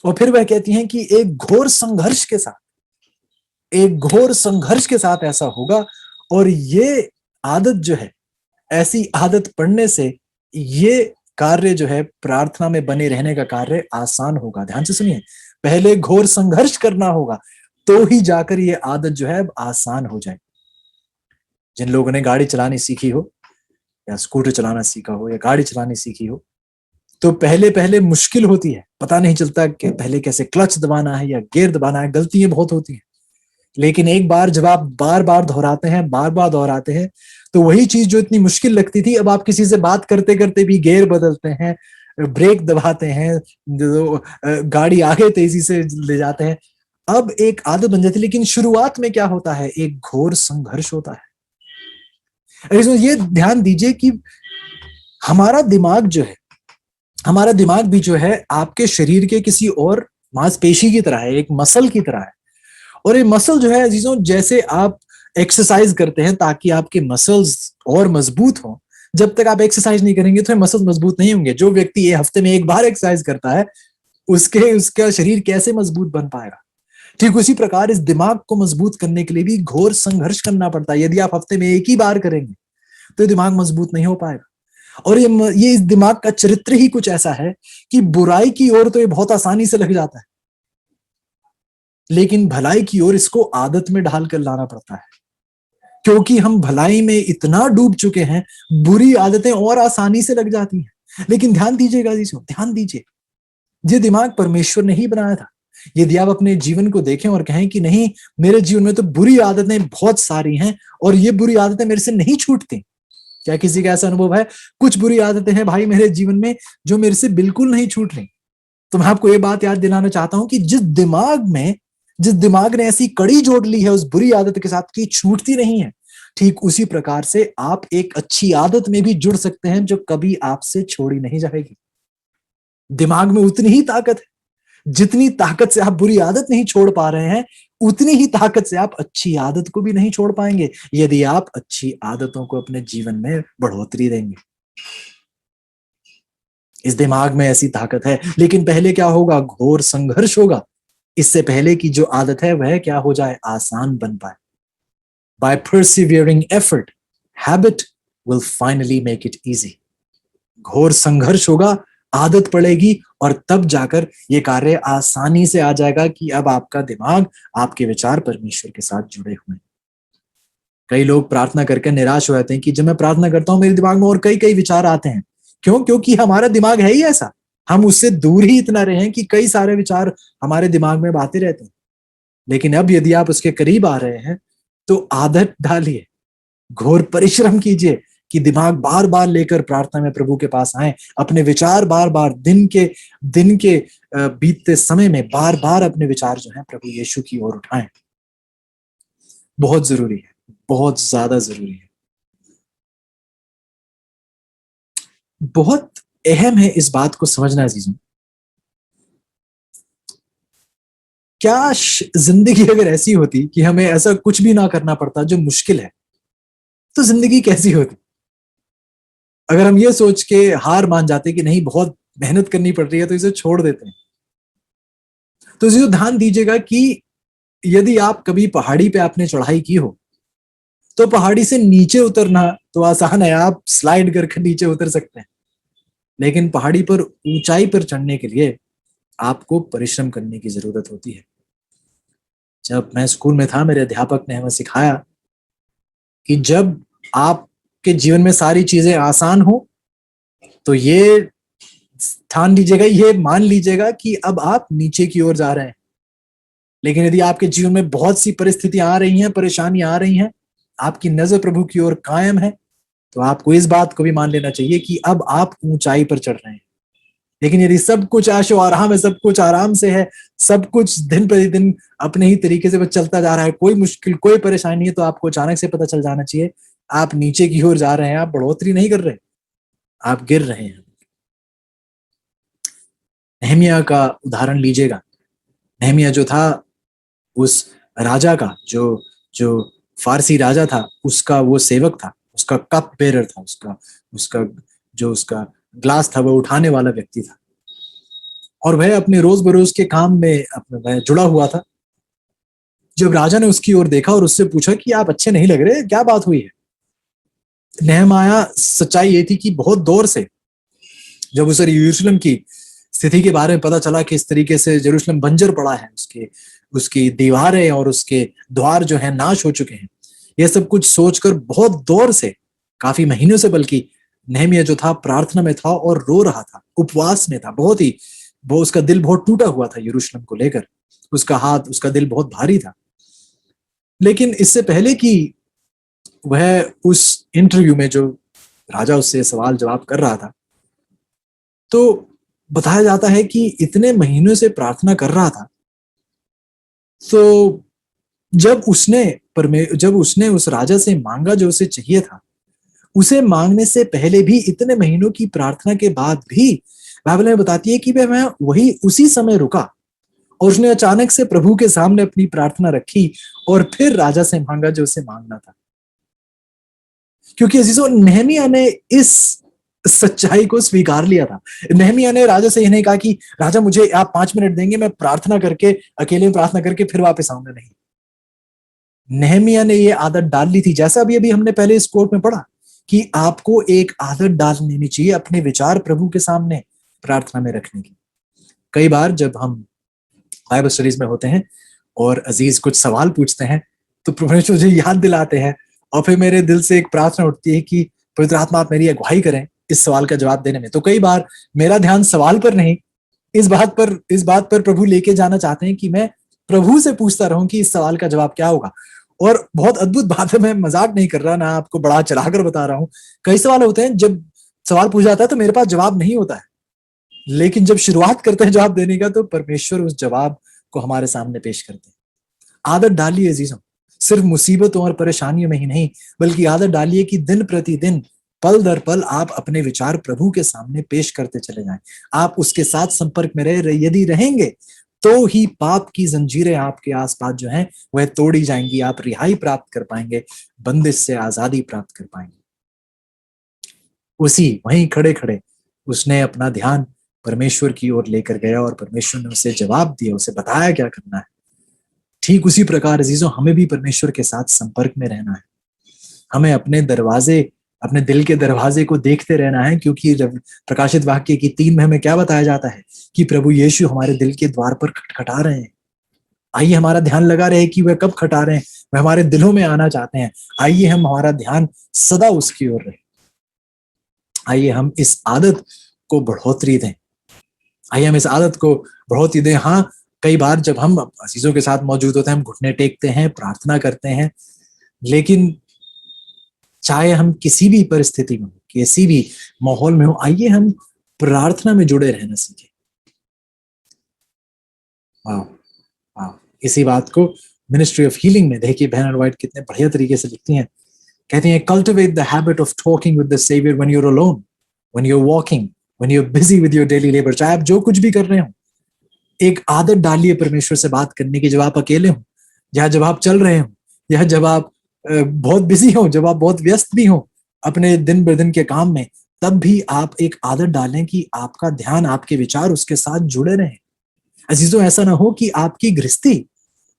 S1: और फिर वह कहती हैं कि एक घोर संघर्ष के साथ ऐसा होगा। और ये आदत जो है, ऐसी आदत पड़ने से ये कार्य जो है, प्रार्थना में बने रहने का कार्य आसान होगा। ध्यान से सुनिए, पहले घोर संघर्ष करना होगा, तो ही जाकर ये आदत जो है अब आसान हो जाए। जिन लोगों ने गाड़ी चलानी सीखी हो, या स्कूटर चलाना सीखा हो, या गाड़ी चलानी सीखी हो, तो पहले पहले मुश्किल होती है, पता नहीं चलता कि पहले कैसे क्लच दबाना है या गियर दबाना है, गलतियां बहुत होती हैं। लेकिन एक बार जब आप बार बार दोहराते हैं, तो वही चीज जो इतनी मुश्किल लगती थी, अब आप किसी से बात करते करते भी गियर बदलते हैं, ब्रेक दबाते हैं, गाड़ी आगे तेजी से ले जाते हैं, अब एक आदत बन जाती है। लेकिन शुरुआत में क्या होता है? एक घोर संघर्ष होता है। इसमें ये ध्यान दीजिए कि हमारा दिमाग भी जो है आपके शरीर के किसी और मांसपेशी की तरह है, एक मसल की तरह है। और ये मसल जो है अजीजों, जैसे आप एक्सरसाइज करते हैं ताकि आपके मसल्स और मजबूत हो, जब तक आप एक्सरसाइज नहीं करेंगे तो मसल्स मजबूत नहीं होंगे। जो व्यक्ति ये हफ्ते में एक बार एक्सरसाइज करता है, उसका शरीर कैसे मजबूत बन पाएगा? ठीक उसी प्रकार इस दिमाग को मजबूत करने के लिए भी घोर संघर्ष करना पड़ता है। यदि आप हफ्ते में एक ही बार करेंगे तो दिमाग मजबूत नहीं हो पाएगा। और ये इस दिमाग का चरित्र ही कुछ ऐसा है कि बुराई की ओर तो ये बहुत आसानी से लग जाता है, लेकिन भलाई की ओर इसको आदत में ढाल कर लाना पड़ता है, क्योंकि हम भलाई में इतना डूब चुके हैं, बुरी आदतें और आसानी से लग जाती हैं। लेकिन ध्यान दीजिएगा जी, ध्यान दीजिए, ये दिमाग परमेश्वर ने ही बनाया था। यदि आप अपने जीवन को देखें और कहें कि नहीं, मेरे जीवन में तो बुरी आदतें बहुत सारी हैं और ये बुरी आदतें मेरे से नहीं छूटती। क्या किसी का ऐसा अनुभव है? कुछ बुरी आदतें हैं भाई मेरे जीवन में जो मेरे से बिल्कुल नहीं छूट रही। तो मैं आपको ये बात याद दिलाना चाहता हूं कि जिस दिमाग ने ऐसी कड़ी जोड़ ली है उस बुरी आदत के साथ की छूटती नहीं है, ठीक उसी प्रकार से आप एक अच्छी आदत में भी जुड़ सकते हैं जो कभी आपसे छोड़ी नहीं जाएगी। दिमाग में उतनी ही ताकत है, जितनी ताकत से आप बुरी आदत नहीं छोड़ पा रहे हैं, उतनी ही ताकत से आप अच्छी आदत को भी नहीं छोड़ पाएंगे, यदि आप अच्छी आदतों को अपने जीवन में बढ़ोतरी देंगे। इस दिमाग में ऐसी ताकत है, लेकिन पहले क्या होगा? घोर संघर्ष होगा, इससे पहले की जो आदत है वह क्या हो जाए? आसान बन पाए। By persevering effort, habit will finally make it easy. घोर संघर्ष होगा, आदत पड़ेगी और तब जाकर ये कार्य आसानी से आ जाएगा कि अब आपका दिमाग, आपके विचार परमेश्वर के साथ जुड़े हुए हैं। कई लोग प्रार्थना करके निराश हो जाते हैं कि जब मैं प्रार्थना करता हूं मेरे दिमाग में और कई कई विचार आते हैं। क्यों? क्योंकि हमारा दिमाग है ही ऐसा, हम उससे दूर ही इतना रहे हैं कि कई सारे विचार हमारे दिमाग में आते रहते हैं। लेकिन अब यदि आप उसके करीब आ रहे हैं तो आदत डालिए, घोर परिश्रम कीजिए कि दिमाग बार बार लेकर प्रार्थना में प्रभु के पास आए, अपने विचार बार बार दिन के बीतते समय में बार बार अपने विचार जो है प्रभु यीशु की ओर उठाएं। बहुत जरूरी है, बहुत ज्यादा जरूरी है। बहुत अहम है इस बात को समझना अजीजों, क्या जिंदगी अगर ऐसी होती कि हमें ऐसा कुछ भी ना करना पड़ता जो मुश्किल है, तो जिंदगी कैसी होती? अगर हम ये सोच के हार मान जाते कि नहीं बहुत मेहनत करनी पड़ रही है तो इसे छोड़ देते हैं, तो इसे ध्यान दीजिएगा कि यदि आप कभी पहाड़ी पे आपने चढ़ाई की हो तो पहाड़ी से नीचे उतरना तो आसान है, आप स्लाइड करके नीचे उतर सकते हैं, लेकिन पहाड़ी पर ऊंचाई पर चढ़ने के लिए आपको परिश्रम करने की जरूरत होती है। जब मैं स्कूल में था, मेरे अध्यापक ने हमें सिखाया कि जब आपके जीवन में सारी चीजें आसान हो तो ये ठान लीजिएगा, ये मान लीजिएगा कि अब आप नीचे की ओर जा रहे हैं। लेकिन यदि आपके जीवन में बहुत सी परिस्थितियां आ रही हैं, परेशानियां आ रही हैं, आपकी नजर प्रभु की ओर कायम है, तो आपको इस बात को भी मान लेना चाहिए कि अब आप ऊंचाई पर चढ़ रहे हैं। लेकिन यदि सब कुछ आशो आराम है, सब कुछ आराम से है, सब कुछ दिन प्रतिदिन अपने ही तरीके से चलता जा रहा है, कोई मुश्किल कोई परेशानी नहीं है, तो आपको अचानक से पता चल जाना चाहिए आप नीचे की ओर जा रहे हैं, आप बढ़ोतरी नहीं कर रहे, आप गिर रहे हैं। नेहमिया का उदाहरण लीजिएगा। नेहमिया जो था उस राजा का, जो जो फारसी राजा था, उसका वो सेवक था, उसका कप बेरर था, उसका उसका जो उसका ग्लास था वो उठाने वाला व्यक्ति था, और वह अपने रोज बरोज के काम में वह जुड़ा हुआ था। जब राजा ने उसकी ओर देखा और उससे पूछा कि आप अच्छे नहीं लग रहे, क्या बात हुई है? नेहमाया सच्चाई ये थी कि बहुत दौर से जब उसे यरूशलेम की स्थिति के बारे में पता चला कि इस तरीके से यरूशलेम बंजर पड़ा है, उसकी दीवारें और उसके द्वार जो है नाश हो चुके हैं, यह सब कुछ सोचकर बहुत दौर से, काफी महीनों से बल्कि, नेहमिया जो था प्रार्थना में था और रो रहा था, उपवास में था, वो उसका दिल बहुत टूटा हुआ था यरूशलेम को लेकर, उसका दिल बहुत भारी था। लेकिन इससे पहले कि वह उस इंटरव्यू में जो राजा उससे सवाल जवाब कर रहा था, तो बताया जाता है कि इतने महीनों से प्रार्थना कर रहा था, तो जब उसने उस राजा से मांगा जो उसे चाहिए था, उसे मांगने से पहले भी इतने महीनों की प्रार्थना के बाद भी बाइबल में बताती है कि वह वही उसी समय रुका और उसने अचानक से प्रभु के सामने अपनी प्रार्थना रखी और फिर राजा से मांगा जो उसे मांगना था। क्योंकि अजीजों, नेहमिया ने इस सच्चाई को स्वीकार लिया था। नेहमिया ने राजा से इन्हें कहा कि राजा मुझे आप 5 मिनट देंगे, मैं प्रार्थना करके, अकेले में प्रार्थना करके फिर वापस आऊंगा। नहीं, नेहमिया ने ये आदत डाल ली थी, जैसा अभी हमने पहले इस कोट में पढ़ा कि आपको एक आदत डाल लेनी चाहिए अपने विचार प्रभु के सामने प्रार्थना में रखने की। कई बार जब हम बाइबल स्टडीज में होते हैं और अजीज कुछ सवाल पूछते हैं तो परमेश्वर मुझे याद दिलाते हैं और फिर मेरे दिल से एक प्रार्थना उठती है कि पवित्र आत्मा आप मेरी अगुवाई करें इस सवाल का जवाब देने में। तो कई बार मेरा ध्यान सवाल पर नहीं, इस बात पर प्रभु लेके जाना चाहते हैं कि मैं प्रभु से पूछता रहूं कि इस सवाल का जवाब क्या होगा। और बहुत अद्भुत बात है, मैं मजाक नहीं कर रहा, ना आपको बड़ा चढ़ाकर बता रहा हूं। कई सवाल होते हैं जब सवाल पूछा जाता है तो मेरे पास जवाब नहीं होता है, लेकिन जब शुरुआत करते हैं जवाब देने का तो परमेश्वर उस जवाब को हमारे सामने पेश करते हैं। आदत डालिए अजीजों, सिर्फ मुसीबतों और परेशानियों में ही नहीं, बल्कि आदत डालिए कि दिन प्रतिदिन पल दर पल आप अपने विचार प्रभु के सामने पेश करते चले जाएं। आप उसके साथ संपर्क में यदि रहेंगे तो ही पाप की जंजीरें आपके आसपास जो हैं वह तोड़ी जाएंगी, आप रिहाई प्राप्त कर पाएंगे, बंदिश से आजादी प्राप्त कर पाएंगे। उसी वहीं खड़े खड़े उसने अपना ध्यान परमेश्वर की ओर लेकर गया और परमेश्वर ने उसे जवाब दिया, उसे बताया क्या करना है। ठीक उसी प्रकार अजीजों हमें भी परमेश्वर के साथ संपर्क में रहना है। हमें अपने दिल के दरवाजे को देखते रहना है, क्योंकि प्रकाशित वाक्य की 3 में हमें क्या बताया जाता है कि प्रभु यीशु हमारे दिल के द्वार पर खटखटा रहे हैं। आइए हमारा ध्यान लगा रहे कि वह कब खटा रहे हैं, वह हमारे दिलों में आना चाहते हैं। आइए हम हमारा ध्यान सदा उसकी ओर रहे। आइए हम इस आदत को बढ़ोतरी दें, आइए हम इस आदत को बढ़ोतरी दें। हाँ, कई बार जब हम अजीजों के साथ मौजूद होते हैं हम घुटने टेकते हैं, प्रार्थना करते हैं, लेकिन चाहे हम किसी भी परिस्थिति में हो, किसी भी माहौल में हो, आइए हम प्रार्थना में जुड़े रहना सीखें। इसी बात को मिनिस्ट्री ऑफ हीलिंग में देखिए बहन वाइट कितने बढ़िया तरीके से लिखती हैं। कहती हैं, cultivate the habit of talking with the Saviour when you are alone, when you are walking, when you are busy with your daily labour. चाहे आप जो कुछ भी कर रहे हो, एक आदत डालिए परमेश्वर से बात करने की, जब आप अकेले हो या जब आप चल रहे हो या जब आप बहुत बिजी हो, जब आप बहुत व्यस्त भी हो अपने दिन ब दिन के काम में, तब भी आप एक आदत डालें कि आपका ध्यान, आपके विचार उसके साथ जुड़े रहें। अजीजों, ऐसा ना हो कि आपकी गृहस्थी,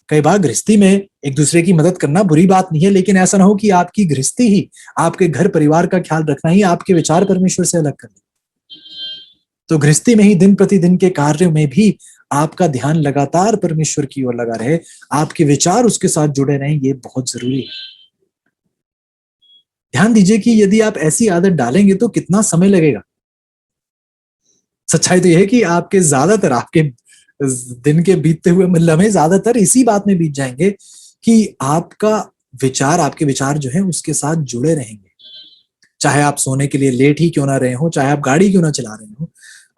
S1: कई बार गृहस्थी में एक दूसरे की मदद करना बुरी बात नहीं है, लेकिन ऐसा ना हो कि आपकी गृहस्थी ही, आपके घर परिवार का ख्याल रखना ही आपके विचार परमेश्वर से अलग कर दे। तो गृहस्थी में ही दिन प्रतिदिन के कार्यों में भी आपका ध्यान लगातार परमेश्वर की ओर लगा रहे, आपके विचार उसके साथ जुड़े रहें, ये बहुत जरूरी है। ध्यान दीजिए कि यदि आप ऐसी आदत डालेंगे तो कितना समय लगेगा। सच्चाई तो यह है कि आपके दिन के बीतते हुए लम्हे ज्यादातर इसी बात में बीत जाएंगे कि आपके विचार जो है उसके साथ जुड़े रहेंगे। चाहे आप सोने के लिए लेट ही क्यों ना रहे हो, चाहे आप गाड़ी क्यों ना चला रहे हो,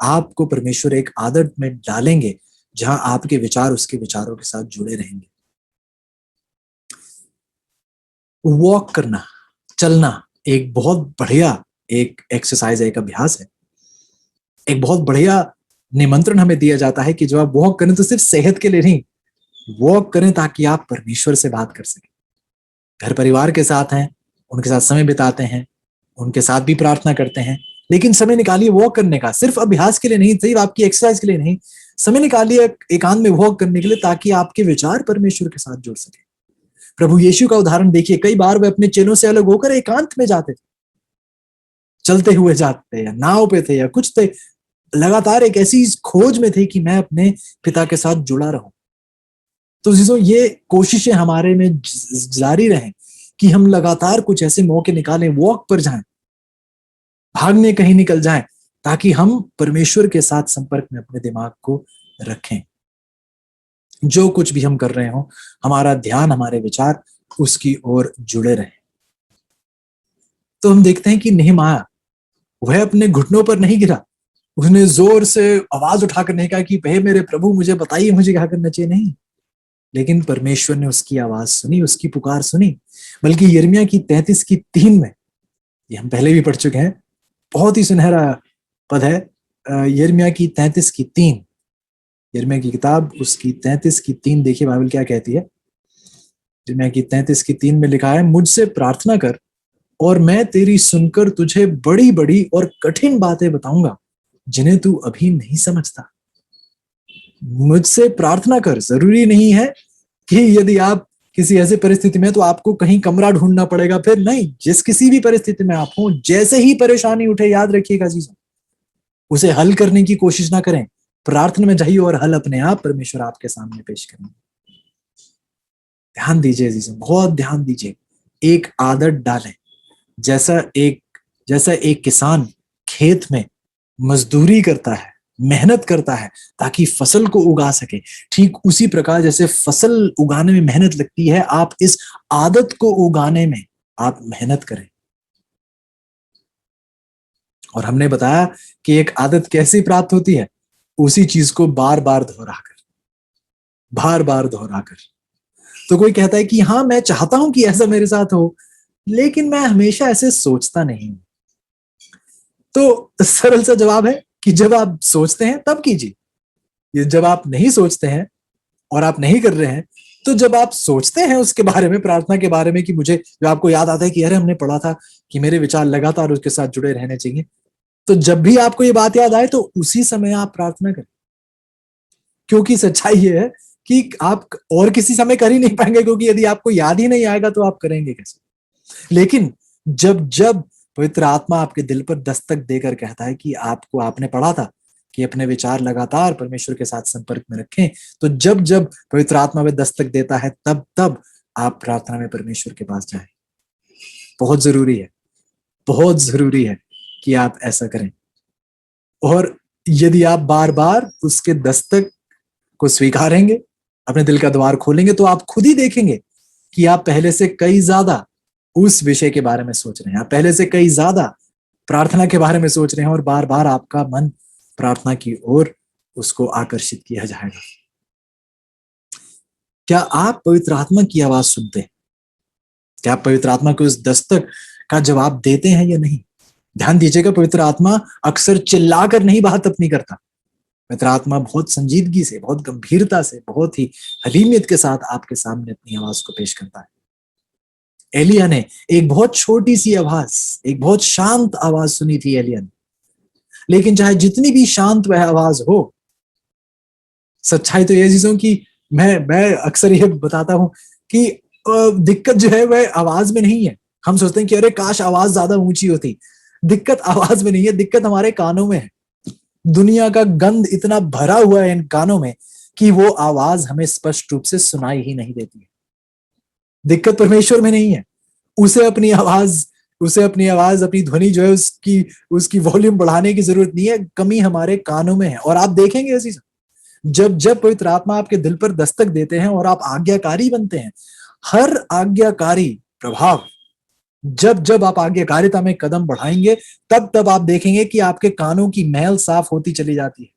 S1: आपको परमेश्वर एक आदत में डालेंगे जहां आपके विचार उसके विचारों के साथ जुड़े रहेंगे। वॉक करना, चलना एक बहुत बढ़िया एक एक्सरसाइज है, एक अभ्यास है। एक बहुत बढ़िया निमंत्रण हमें दिया जाता है कि जब आप वॉक करें तो सिर्फ सेहत के लिए नहीं, वॉक करें ताकि आप परमेश्वर से बात कर सकें। घर परिवार के साथ हैं, उनके साथ समय बिताते हैं, उनके साथ भी प्रार्थना करते हैं, लेकिन समय निकालिए वॉक करने का, सिर्फ अभ्यास के लिए नहीं, सिर्फ आपकी एक्सरसाइज के लिए नहीं, समय निकालिए एकांत में वॉक करने के लिए ताकि आपके विचार परमेश्वर के साथ जुड़ सके। प्रभु यीशु का उदाहरण देखिए, कई बार वे अपने चेलों से अलग होकर एकांत में जाते थे, चलते हुए जाते या नाव पे थे या कुछ थे, लगातार एक ऐसी खोज में थे कि मैं अपने पिता के साथ जुड़ा रहूं। तो जीजों, ये कोशिशें हमारे में जारी रहें कि हम लगातार कुछ ऐसे मौके निकालें, वॉक पर जाएं, भागने कहीं निकल जाएं, ताकि हम परमेश्वर के साथ संपर्क में अपने दिमाग को रखें। जो कुछ भी हम कर रहे हो, हमारा ध्यान, हमारे विचार उसकी ओर जुड़े रहें। तो हम देखते हैं कि नेहमाया, वह अपने घुटनों पर नहीं गिरा, उसने जोर से आवाज उठाकर नहीं कहा कि हे मेरे प्रभु मुझे बताइए मुझे क्या करना चाहिए, नहीं, लेकिन परमेश्वर ने उसकी आवाज सुनी, उसकी पुकार सुनी। बल्कि यिर्मयाह की 33:3 में, ये हम पहले भी पढ़ चुके हैं, बहुत ही सुनहरा पद है, यिर्मयाह की 33:3, यिर्मयाह की किताब उसकी 33:3, देखिए बाइबल क्या कहती है। यिर्मयाह की 33:3 में लिखा है, मुझसे प्रार्थना कर और मैं तेरी सुनकर तुझे बड़ी बड़ी और कठिन बातें बताऊंगा जिन्हें तू अभी नहीं समझता। मुझसे प्रार्थना कर, जरूरी नहीं है कि यदि आप किसी ऐसी परिस्थिति में तो आपको कहीं कमरा ढूंढना पड़ेगा, फिर नहीं, जिस किसी भी परिस्थिति में आप हो, जैसे ही परेशानी उठे, याद रखिएगा चीजों, उसे हल करने की कोशिश ना करें, प्रार्थना में जाइए और हल अपने आप परमेश्वर आपके सामने पेश करेंगे। ध्यान दीजिए चीजों, बहुत ध्यान दीजिए। एक आदत डालें, जैसा एक किसान खेत में मजदूरी करता है, मेहनत करता है ताकि फसल को उगा सके, ठीक उसी प्रकार जैसे फसल उगाने में मेहनत लगती है, आप इस आदत को उगाने में आप मेहनत करें। और हमने बताया कि एक आदत कैसी प्राप्त होती है, उसी चीज को बार बार दोहराकर, बार बार दोहराकर। तो कोई कहता है कि हाँ, मैं चाहता हूं कि ऐसा मेरे साथ हो, लेकिन मैं हमेशा ऐसे सोचता नहीं हूं। तो सरल सा जवाब है कि जब आप सोचते हैं तब कीजिए। ये जब आप नहीं सोचते हैं और आप नहीं कर रहे हैं, तो जब आप सोचते हैं उसके बारे में, प्रार्थना के बारे में, कि मुझे, जो आपको याद आता है कि अरे हमने पढ़ा था कि मेरे विचार लगातार उसके साथ जुड़े रहने चाहिए, तो जब भी आपको ये बात याद आए तो उसी समय आप प्रार्थना करें। क्योंकि सच्चाई ये है कि आप और किसी समय कर ही नहीं पाएंगे, क्योंकि यदि आपको याद ही नहीं आएगा तो आप करेंगे कैसे। लेकिन जब जब पवित्र आत्मा आपके दिल पर दस्तक देकर कहता है कि आपने पढ़ा था कि अपने विचार लगातार परमेश्वर के साथ संपर्क में रखें, तो जब जब पवित्र आत्मा में दस्तक देता है, तब तब आप प्रार्थना में परमेश्वर के पास जाएं। बहुत जरूरी है, बहुत जरूरी है कि आप ऐसा करें। और यदि आप बार बार उसके दस्तक को स्वीकारेंगे, अपने दिल का द्वार खोलेंगे, तो आप खुद ही देखेंगे कि आप पहले से कई ज्यादा उस विषय के बारे में सोच रहे हैं, आप पहले से कई ज्यादा प्रार्थना के बारे में सोच रहे हैं, और बार बार आपका मन प्रार्थना की ओर उसको आकर्षित किया जाएगा। क्या आप पवित्र आत्मा की आवाज सुनते हैं? क्या आप पवित्र आत्मा को उस दस्तक का जवाब देते हैं या नहीं? ध्यान दीजिएगा, पवित्र आत्मा अक्सर चिल्लाकर नहीं बात अपनी करता। पवित्र आत्मा बहुत संजीदगी से, बहुत गंभीरता से, बहुत ही हलीमियत के साथ आपके सामने अपनी आवाज को पेश करता है। एलिया ने एक बहुत छोटी सी आवाज, एक बहुत शांत आवाज सुनी थी एलिया ने, लेकिन चाहे जितनी भी शांत वह आवाज हो, सच्चाई तो ये चीजों की, मैं अक्सर ये बताता हूं कि दिक्कत जो है वह आवाज में नहीं है। हम सोचते हैं कि अरे काश आवाज ज्यादा ऊंची होती। दिक्कत आवाज में नहीं है, दिक्कत हमारे कानों में है। दुनिया का गंध इतना भरा हुआ है इन कानों में कि वो आवाज हमें स्पष्ट रूप से सुनाई ही नहीं देती है। दिक्कत परमेश्वर में नहीं है, उसे अपनी आवाज, अपनी ध्वनि जो है उसकी वॉल्यूम बढ़ाने की जरूरत नहीं है। कमी हमारे कानों में है। और आप देखेंगे ऐसी, जब जब पवित्र आत्मा आपके दिल पर दस्तक देते हैं और आप आज्ञाकारी बनते हैं, हर आज्ञाकारी प्रभाव, जब जब आप आज्ञाकारिता में कदम बढ़ाएंगे, तब तब आप देखेंगे कि आपके कानों की मैल साफ होती चली जाती है।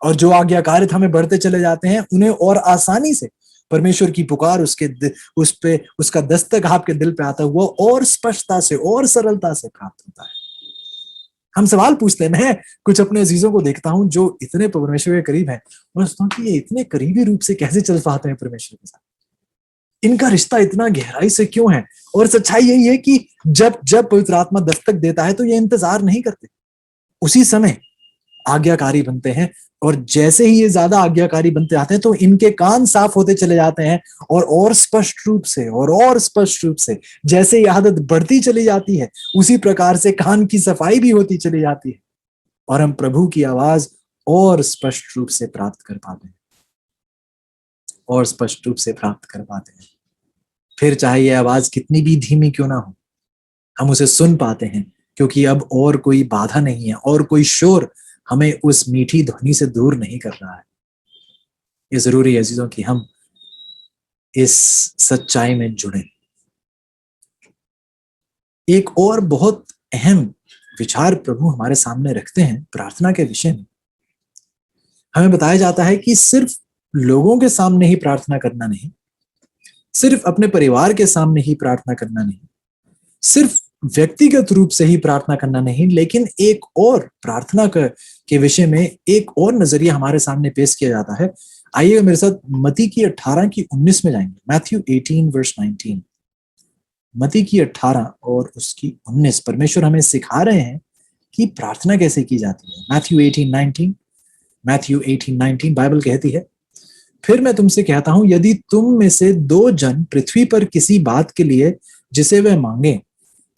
S1: और जो आज्ञाकारिता में बढ़ते चले जाते हैं, उन्हें और आसानी से परमेश्वर की पुकार, उसका दस्तक आपके दिल पे आता हुआ और स्पष्टता से और सरलता से प्राप्त होता है। हम सवाल पूछते हैं, मैं कुछ अपने अजीजों को देखता हूं जो इतने परमेश्वर के करीब हैं, और सोचता हूं कि ये इतने करीबी रूप से कैसे चल पाते हैं परमेश्वर के साथ, इनका रिश्ता इतना गहराई से क्यों है। और सच्चाई यही है कि जब जब पवित्र आत्मा दस्तक देता है तो ये इंतजार नहीं करते, उसी समय आज्ञाकारी बनते हैं। और जैसे ही ये ज्यादा आज्ञाकारी बनते जाते हैं, तो इनके कान साफ होते चले जाते हैं, और स्पष्ट रूप से, और स्पष्ट रूप से, जैसे ये आदत बढ़ती चली जाती है, उसी प्रकार से कान की सफाई भी होती चली जाती है, और हम प्रभु की आवाज और स्पष्ट रूप से प्राप्त कर पाते हैं, और स्पष्ट रूप से प्राप्त कर पाते हैं। फिर चाहे ये आवाज कितनी भी धीमी क्यों ना हो, हम उसे सुन पाते हैं, क्योंकि अब और कोई बाधा नहीं है, और कोई शोर हमें उस मीठी ध्वनि से दूर नहीं कर रहा है। ये जरूरी है अजीजों कि हम इस सच्चाई में जुड़े। एक और बहुत अहम विचार प्रभु हमारे सामने रखते हैं प्रार्थना के विषय में। हमें बताया जाता है कि सिर्फ लोगों के सामने ही प्रार्थना करना नहीं, सिर्फ अपने परिवार के सामने ही प्रार्थना करना नहीं, सिर्फ व्यक्तिगत रूप से ही प्रार्थना करना नहीं, लेकिन एक और प्रार्थना के विषय में एक और नजरिया हमारे सामने पेश किया जाता है। आइएगा मेरे साथ मत्ती की 18 की 19 में जाएंगे। मैथ्यू 18 वर्स 19, मत्ती की 18 और उसकी 19। परमेश्वर हमें सिखा रहे हैं कि प्रार्थना कैसे की जाती है। मैथ्यू 18:19 बाइबल कहती है, फिर मैं तुमसे कहता हूं, यदि तुम में से दो जन पृथ्वी पर किसी बात के लिए जिसे वह मांगे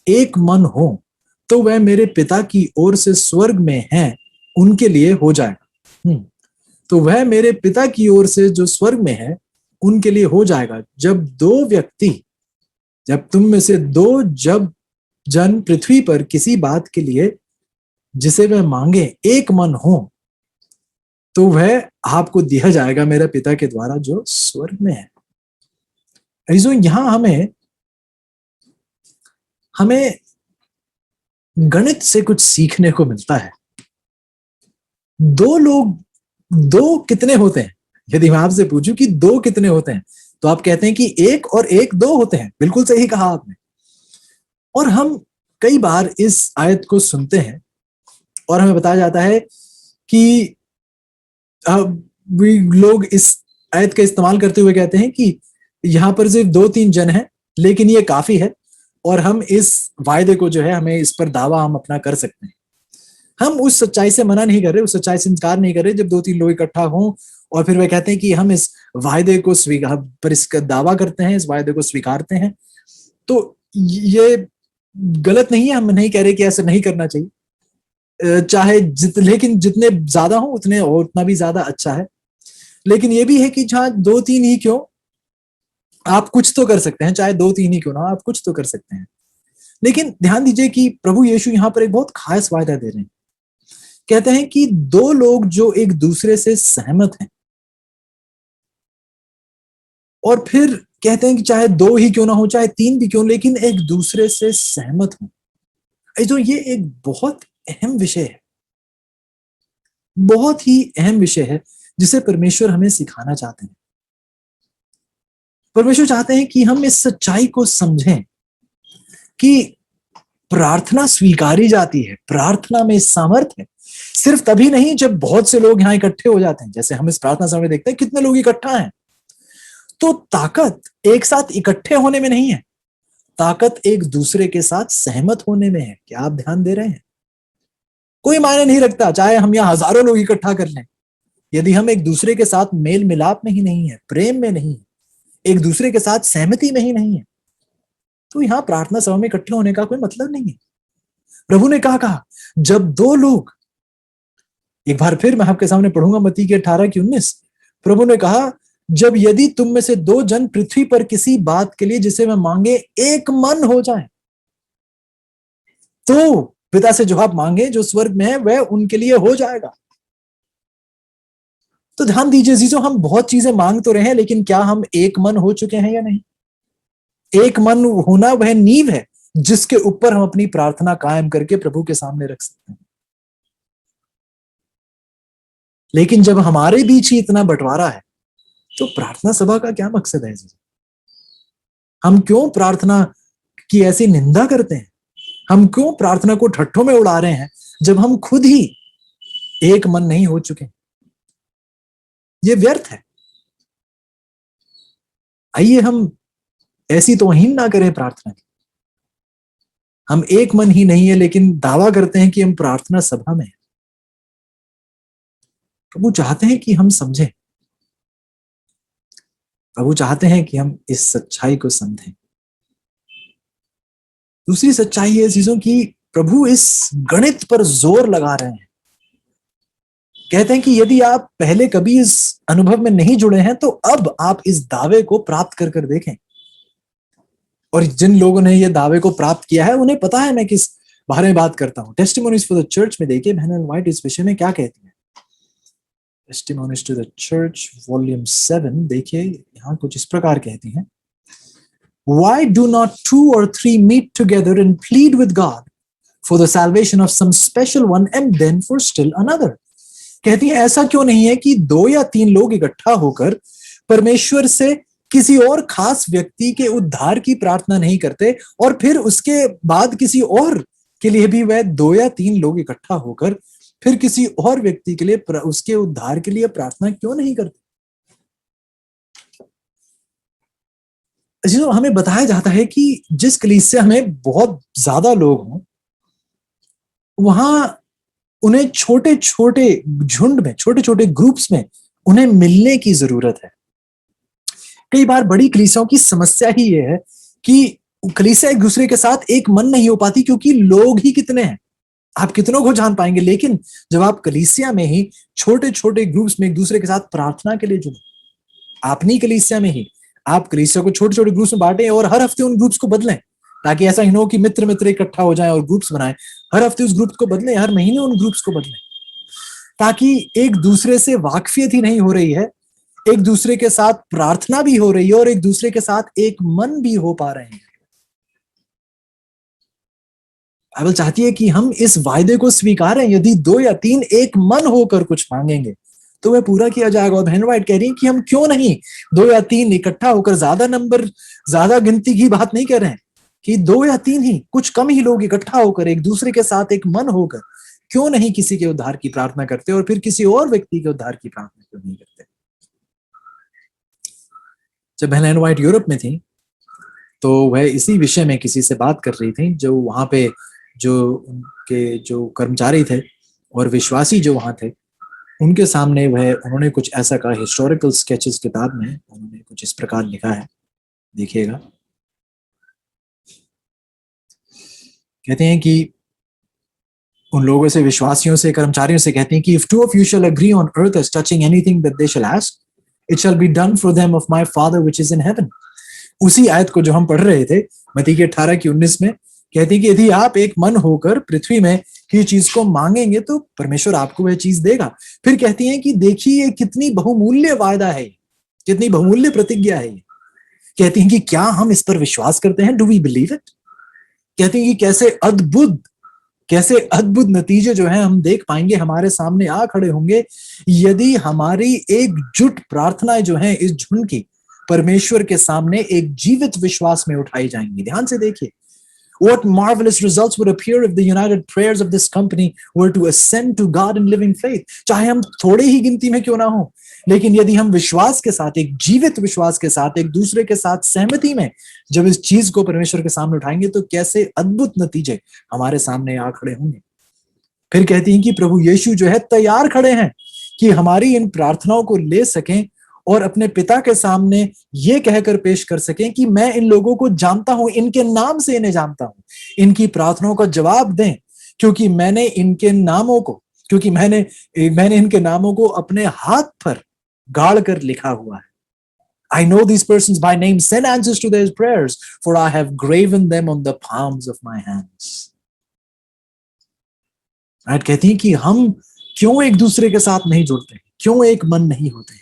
S1: एक मन हो, तो वह मेरे पिता की ओर से स्वर्ग में है उनके लिए हो जाएगा। तो वह मेरे पिता की ओर से जो स्वर्ग में है उनके लिए हो जाएगा। जब तुम में से दो जब जन पृथ्वी पर किसी बात के लिए जिसे वह मांगे एक मन हो, तो वह आपको दिया जाएगा मेरे पिता के द्वारा जो स्वर्ग में है। यहां हमें हमें गणित से कुछ सीखने को मिलता है। दो कितने होते हैं? यदि मैं आपसे पूछूं कि दो कितने होते हैं, तो आप कहते हैं कि एक और एक दो होते हैं। बिल्कुल सही कहा आपने। और हम कई बार इस आयत को सुनते हैं और हमें बताया जाता है कि लोग इस आयत का इस्तेमाल करते हुए कहते हैं कि यहां पर सिर्फ दो तीन जन हैं, लेकिन ये काफी है और हम इस वायदे को जो है, हमें इस पर दावा हम अपना कर सकते हैं। हम उस सच्चाई से मना नहीं कर रहे, उस सच्चाई से इनकार नहीं कर रहे जब दो तीन लोग इकट्ठा हों और फिर वे कहते हैं कि हम इस वायदे को स्वीकार पर इसका दावा करते हैं, इस वायदे को स्वीकारते हैं। तो ये गलत नहीं है, हम नहीं कह रहे कि ऐसा नहीं करना चाहिए। लेकिन जितने ज्यादा हो उतने और उतना भी ज्यादा अच्छा है। लेकिन ये भी है कि जहां दो तीन ही क्यों, आप कुछ तो कर सकते हैं। चाहे दो तीन ही क्यों ना, आप कुछ तो कर सकते हैं। लेकिन ध्यान दीजिए कि प्रभु यीशु यहां पर एक बहुत खास वायदा दे रहे हैं। कहते हैं कि दो लोग जो एक दूसरे से सहमत हैं, और फिर कहते हैं कि चाहे दो ही क्यों ना हो, चाहे तीन भी क्यों, लेकिन एक दूसरे से सहमत हो। जो ये एक बहुत अहम विषय है, बहुत ही अहम विषय है जिसे परमेश्वर हमें सिखाना चाहते हैं। परमेश्वर चाहते हैं कि हम इस सच्चाई को समझें कि प्रार्थना स्वीकारी जाती है, प्रार्थना में सामर्थ्य है। सिर्फ तभी नहीं जब बहुत से लोग यहां इकट्ठे हो जाते हैं, जैसे हम इस प्रार्थना समय देखते हैं कितने लोग इकट्ठा हैं। तो ताकत एक साथ इकट्ठे होने में नहीं है, ताकत एक दूसरे के साथ सहमत होने में है। क्या आप ध्यान दे रहे हैं? कोई मायने नहीं रखता चाहे हम यहां हजारों लोग इकट्ठा कर लें, यदि हम एक दूसरे के साथ मेल मिलाप में ही नहीं है, प्रेम में नहीं है, एक दूसरे के साथ सहमति में ही नहीं है, तो यहां प्रार्थना सभा में इकट्ठे होने का कोई मतलब नहीं है। प्रभु ने कहा जब दो लोग, एक बार फिर मैं आपके सामने पढ़ूंगा मत्ती के 18-19। प्रभु ने कहा, जब यदि तुम में से दो जन पृथ्वी पर किसी बात के लिए जिसे मैं मांगे एक मन हो जाए, तो पिता से जो आप मांगे जो स्वर्ग में है वह उनके लिए हो जाएगा। तो ध्यान दीजिए जीजो, हम बहुत चीजें मांग तो रहे हैं, लेकिन क्या हम एक मन हो चुके हैं या नहीं? एक मन होना वह नींव है जिसके ऊपर हम अपनी प्रार्थना कायम करके प्रभु के सामने रख सकते हैं। लेकिन जब हमारे बीच ही इतना बंटवारा है, तो प्रार्थना सभा का क्या मकसद है? हम क्यों प्रार्थना की ऐसी निंदा करते हैं? हम क्यों प्रार्थना को ठट्ठों में उड़ा रहे हैं जब हम खुद ही एक मन नहीं हो चुके? ये व्यर्थ है। आइए हम ऐसी तौहीन ना करें प्रार्थना की। हम एक मन ही नहीं है, लेकिन दावा करते हैं कि हम प्रार्थना सभा में हैं। प्रभु चाहते हैं कि हम समझें, प्रभु चाहते हैं कि हम इस सच्चाई को समझें। दूसरी सच्चाई है चीजों की, प्रभु इस गणित पर जोर लगा रहे हैं। कहते हैं कि यदि आप पहले कभी इस अनुभव में नहीं जुड़े हैं, तो अब आप इस दावे को प्राप्त कर कर देखें। और जिन लोगों ने ये दावे को प्राप्त किया है, उन्हें पता है मैं किस बारे में बात करता हूं। टेस्टिमोनीज फॉर द चर्च में देखिए बहन एलन व्हाइट इस विषय में क्या कहती है। Testimonies to the Church volume 7 देखिए, यहां कुछ इस प्रकार कहती हैं, Why do not 2 or 3 meet together and plead with God for the salvation of some special one and then for still another? कहती है ऐसा क्यों नहीं है कि 2 या 3 लोग इकट्ठा होकर परमेश्वर से किसी और खास व्यक्ति के उद्धार की प्रार्थना नहीं करते, और फिर उसके बाद किसी और के लिए भी वह 2 या 3 लोग इकट्ठा होकर फिर किसी और व्यक्ति के लिए उसके उद्धार के लिए प्रार्थना क्यों नहीं करते? हमें बताया जाता है कि जिस कलीसिया में बहुत ज्यादा लोग हों, वहां उन्हें छोटे छोटे झुंड में, छोटे छोटे ग्रुप्स में उन्हें मिलने की जरूरत है। कई बार बड़ी कलीसियाओं की समस्या ही ये है कि कलीसिया एक दूसरे के साथ एक मन नहीं हो पाती, क्योंकि लोग ही कितने हैं, आप कितनों को जान पाएंगे। लेकिन जब आप कलीसिया में ही छोटे छोटे ग्रुप्स में एक दूसरे के साथ प्रार्थना के लिए जुड़े, अपनी कलीसिया में ही आप कलीसिया को छोटे छोटे ग्रुप्स में बांटें और हर हफ्ते उन ग्रुप्स को बदलें, ताकि ऐसा ही ना हो कि मित्र मित्र इकट्ठा हो जाए और ग्रुप्स बनाएं। हर हफ्ते उस ग्रुप को बदलें, हर महीने उन ग्रुप्स को बदलें, ताकि एक दूसरे से वाकफियत ही नहीं हो रही है, एक दूसरे के साथ प्रार्थना भी हो रही है और एक दूसरे के साथ एक मन भी हो पा रहे हैं। बाइबल चाहती है कि हम इस वायदे को स्वीकारें, यदि 2 या 3 एक मन होकर कुछ मांगेंगे तो वह पूरा किया जाएगा। और बहन वाइट कह रही है कि हम क्यों नहीं 2 या 3 इकट्ठा होकर, ज्यादा नंबर ज्यादा गिनती की बात नहीं कर रहे हैं, कि 2 या 3 ही, कुछ कम ही लोग इकट्ठा होकर एक दूसरे के साथ एक मन होकर क्यों नहीं किसी के उद्धार की प्रार्थना करते, और फिर किसी और व्यक्ति के उद्धार की प्रार्थना क्यों नहीं करते। जब बहन वाइट यूरोप में थी तो वह इसी विषय में किसी से बात कर रही थी, जो वहां पे जो उनके जो कर्मचारी थे और विश्वासी जो वहां थे, उनके सामने वह उन्होंने कुछ ऐसा कहा। हिस्टोरिकल स्केचेस किताब में उन्होंने कुछ इस प्रकार लिखा है, देखिएगा। कहते हैं कि उन लोगों से, विश्वासियों से, कर्मचारियों से कहते हैं कि if 2 of you shall agree on earth as touching anything that they shall ask, it shall be done for them of my Father which is in heaven. उसी आयत को जो हम पढ़ रहे थे मत्ती के 18 की 19 में, कहती है कि यदि आप एक मन होकर पृथ्वी में किसी चीज को मांगेंगे तो परमेश्वर आपको वह चीज देगा। फिर कहती है कि देखिए कितनी बहुमूल्य वायदा है, कितनी बहुमूल्य प्रतिज्ञा है। कहती हैं कि क्या हम इस पर विश्वास करते हैं? Do we believe it? कहती हैं कि कैसे अद्भुत नतीजे जो है हम देख पाएंगे, हमारे सामने आ खड़े होंगे, यदि हमारी एकजुट प्रार्थनाएं जो है इस झुंड की परमेश्वर के सामने एक जीवित विश्वास में उठाई जाएंगी। ध्यान से देखिए, what marvelous results would appear if the united prayers of this company were to ascend to God in living faith. चाहे हम थोड़े ही गिनती में क्यों ना हो, लेकिन यदि हम विश्वास के साथ, एक जीवित विश्वास के साथ, एक दूसरे के साथ सहमति में जब इस चीज को परमेश्वर के सामने उठाएंगे तो कैसे अद्भुत नतीजे हमारे सामने आ खड़े होंगे। फिर कहती हैं कि प्रभु यीशु जो है तैयार खड़े हैं कि हमारी इन प्रार्थनाओं को ले सकें और अपने पिता के सामने ये कहकर पेश कर सकें कि मैं इन लोगों को जानता हूं, इनके नाम से इन्हें जानता हूं, इनकी प्रार्थनाओं का जवाब दें, क्योंकि मैंने इनके नामों को अपने हाथ पर गाड़ कर लिखा हुआ है। I know these persons by name, send answers to their prayers, for I have graven them on the palms of my hands. Right, कहती हैं कि हम क्यों एक दूसरे के साथ नहीं जुड़ते, क्यों एक मन नहीं होते हैं,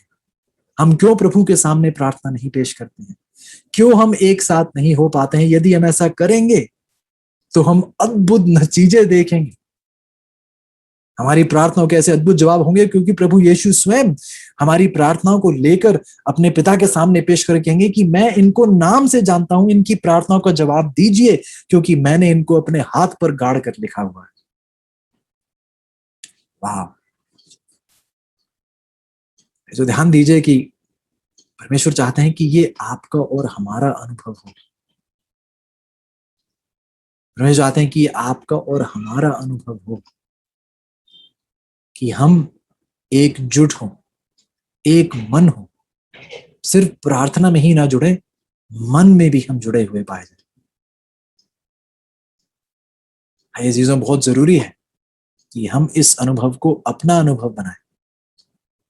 S1: हम क्यों प्रभु के सामने प्रार्थना नहीं पेश करते हैं, क्यों हम एक साथ नहीं हो पाते हैं। यदि हम ऐसा करेंगे तो हम अद्भुत नतीजे देखेंगे, हमारी प्रार्थनाओं के ऐसे अद्भुत जवाब होंगे, क्योंकि प्रभु यीशु स्वयं हमारी प्रार्थनाओं को लेकर अपने पिता के सामने पेश कर कहेंगे कि मैं इनको नाम से जानता हूं, इनकी प्रार्थनाओं का जवाब दीजिए, क्योंकि मैंने इनको अपने हाथ पर गाड़ कर लिखा हुआ है। वाह! तो ध्यान दीजिए कि परमेश्वर चाहते हैं कि ये आपका और हमारा अनुभव हो। परमेश्वर चाहते हैं कि आपका और हमारा अनुभव हो कि हम एकजुट हों, एक मन हो, सिर्फ प्रार्थना में ही ना जुड़े, मन में भी हम जुड़े हुए पाए जाए। ये चीजों बहुत जरूरी है कि हम इस अनुभव को अपना अनुभव बनाएं,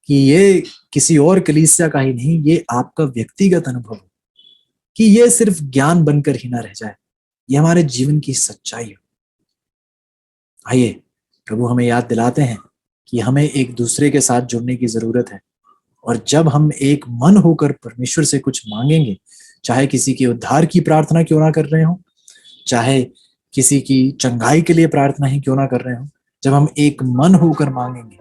S1: कि ये किसी और कलीसिया का ही नहीं, ये आपका व्यक्तिगत अनुभव हो, कि ये सिर्फ ज्ञान बनकर ही ना रह जाए, ये हमारे जीवन की सच्चाई हो। आइए प्रभु हमें याद दिलाते हैं कि हमें एक दूसरे के साथ जुड़ने की जरूरत है, और जब हम एक मन होकर परमेश्वर से कुछ मांगेंगे, चाहे किसी के उद्धार की प्रार्थना क्यों ना कर रहे हो, चाहे किसी की चंगाई के लिए प्रार्थना ही क्यों ना कर रहे हो, जब हम एक मन होकर मांगेंगे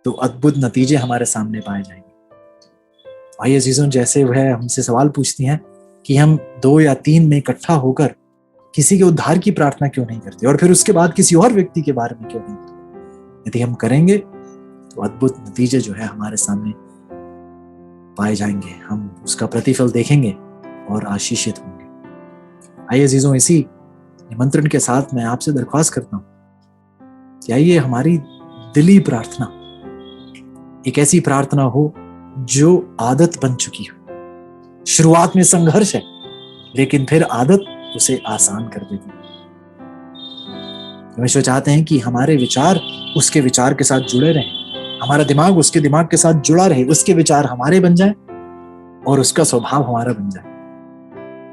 S1: तो अद्भुत नतीजे हमारे सामने पाए जाएंगे। आइए अजीजों, जैसे वह हमसे सवाल पूछती हैं कि हम 2 या 3 में इकट्ठा होकर किसी के उद्धार की प्रार्थना क्यों नहीं करते, और फिर उसके बाद किसी और व्यक्ति के बारे में क्यों नहीं करते। यदि हम करेंगे तो अद्भुत नतीजे जो है हमारे सामने पाए जाएंगे, हम उसका प्रतिफल देखेंगे और आशीषित होंगे। आइए अजीजों, इसी निमंत्रण के साथ मैं आपसे दरख्वास्त करता हूं कि आइए हमारी दिली प्रार्थना एक ऐसी प्रार्थना हो जो आदत बन चुकी हो। शुरुआत में संघर्ष है, लेकिन फिर आदत उसे आसान कर देती है। परमेश्वर चाहते हैं कि हमारे विचार उसके विचार के साथ जुड़े रहें, हमारा दिमाग उसके दिमाग के साथ जुड़ा रहे, उसके विचार हमारे बन जाए और उसका स्वभाव हमारा बन जाए,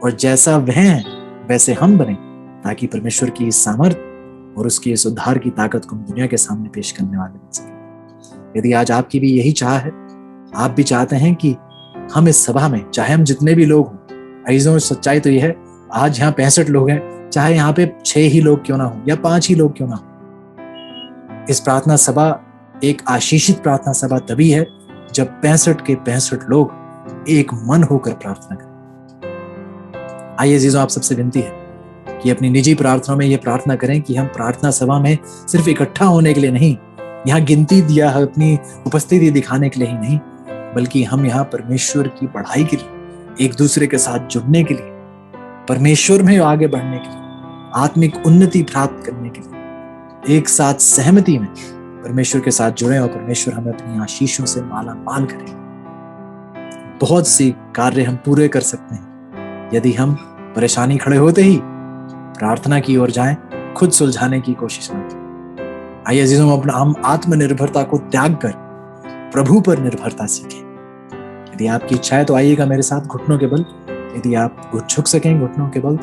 S1: और जैसा वह है वैसे हम बने, ताकि परमेश्वर की इस सामर्थ और उसके इस उद्धार की ताकत को हम दुनिया के सामने पेश करने वाले बन सके। यदि आज आपकी भी यही चाह है, आप भी चाहते हैं कि हम इस सभा में, चाहे हम जितने भी लोग हों, अजीजों सच्चाई तो यह है, आज यहाँ 65 लोग हैं, चाहे यहाँ पे 6 ही लोग क्यों ना हो या 5 ही लोग क्यों ना हो, इस प्रार्थना सभा एक आशीषित प्रार्थना सभा तभी है जब 65 के 65 लोग एक मन होकर प्रार्थना करें। आइए अजीजों, आप सबसे विनती है कि अपनी निजी प्रार्थनाओं में यह प्रार्थना करें कि हम प्रार्थना सभा में सिर्फ इकट्ठा होने के लिए नहीं, यहाँ गिनती दिया अपनी उपस्थिति दिखाने के लिए ही नहीं, बल्कि हम यहाँ परमेश्वर की पढ़ाई के लिए, एक दूसरे के साथ जुड़ने के लिए, परमेश्वर में आगे बढ़ने के लिए, आत्मिक उन्नति प्राप्त करने के लिए, एक साथ सहमति में परमेश्वर के साथ जुड़े और परमेश्वर हमें अपनी आशीषों से माला माल करे। बहुत सी कार्य हम पूरे कर सकते हैं यदि हम परेशानी खड़े होते ही प्रार्थना की ओर जाएं, खुद सुलझाने की कोशिश न करें। आइए अजीजों, हम आत्मनिर्भरता को त्याग कर प्रभु पर निर्भरता सीखें। यदि आपकी इच्छा है तो आइएगा मेरे साथ घुटनों के बल, यदि आप झुक सकें घुटनों के बल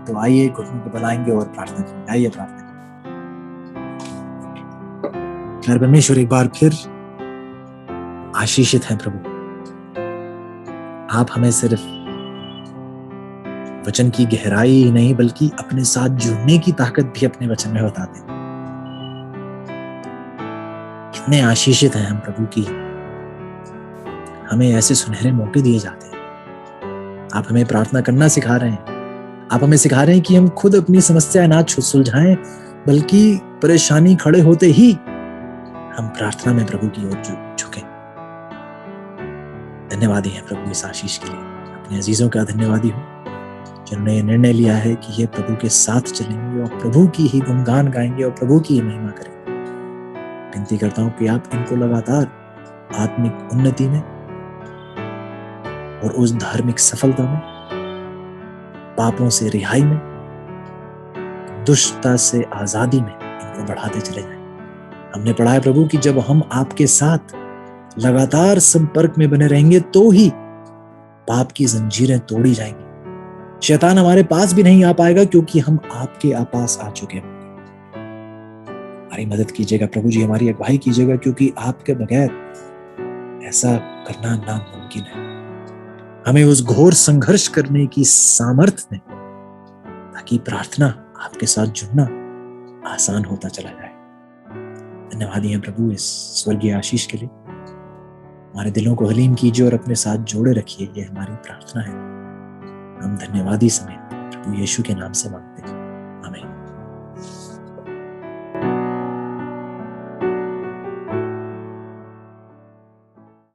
S1: तो आइए घुटनों के बल आएंगे और प्रार्थना करेंगे। आइए प्रार्थना करें। परमेश्वर एक बार फिर आशीषित है प्रभु, आप हमें सिर्फ वचन की गहराई ही नहीं बल्कि अपने साथ जुड़ने की ताकत भी अपने वचन में बताते हैं। कितने आशीषित हैं हम प्रभु की, हमें ऐसे सुनहरे मौके दिए जाते हैं। आप हमें प्रार्थना करना सिखा रहे हैं, आप हमें सिखा रहे हैं कि हम खुद अपनी समस्या ना सुलझाएं, बल्कि परेशानी खड़े होते ही हम प्रार्थना में प्रभु की ओर झुकें। धन्यवादी हैं प्रभु इस आशीष के लिए। अपने अजीजों का धन्यवादी हूं जिन्होंने ये निर्णय लिया है कि ये प्रभु के साथ चलेंगे और प्रभु की ही गुणगान गाएंगे और प्रभु की ही महिमा करेंगे। विनती करता हूं कि आप इनको लगातार आत्मिक उन्नति में और उस धार्मिक सफलता में, पापों से रिहाई में, दुष्टता से आजादी में इनको बढ़ाते चले जाएं। हमने पढ़ा है प्रभु कि जब हम आपके साथ लगातार संपर्क में बने रहेंगे तो ही पाप की जंजीरें तोड़ी जाएंगी, शैतान हमारे पास भी नहीं आ पाएगा, क्योंकि हम आपके पास आ चुके हैं। हमारी मदद कीजिएगा प्रभु जी, हमारी अगुवाई कीजिएगा, क्योंकि आपके बगैर ऐसा करना नामुमकिन है। हमें उस घोर संघर्ष करने की सामर्थ्य दें ताकि प्रार्थना, आपके साथ जुड़ना आसान होता चला जाए। धन्यवादी हैं प्रभु इस स्वर्गीय आशीष के लिए। हमारे दिलों को हलीम कीजिए और अपने साथ जोड़े रखिए, ये हमारी प्रार्थना है। हम धन्यवादी समेत प्रभु यीशु के नाम से मांगते हैं।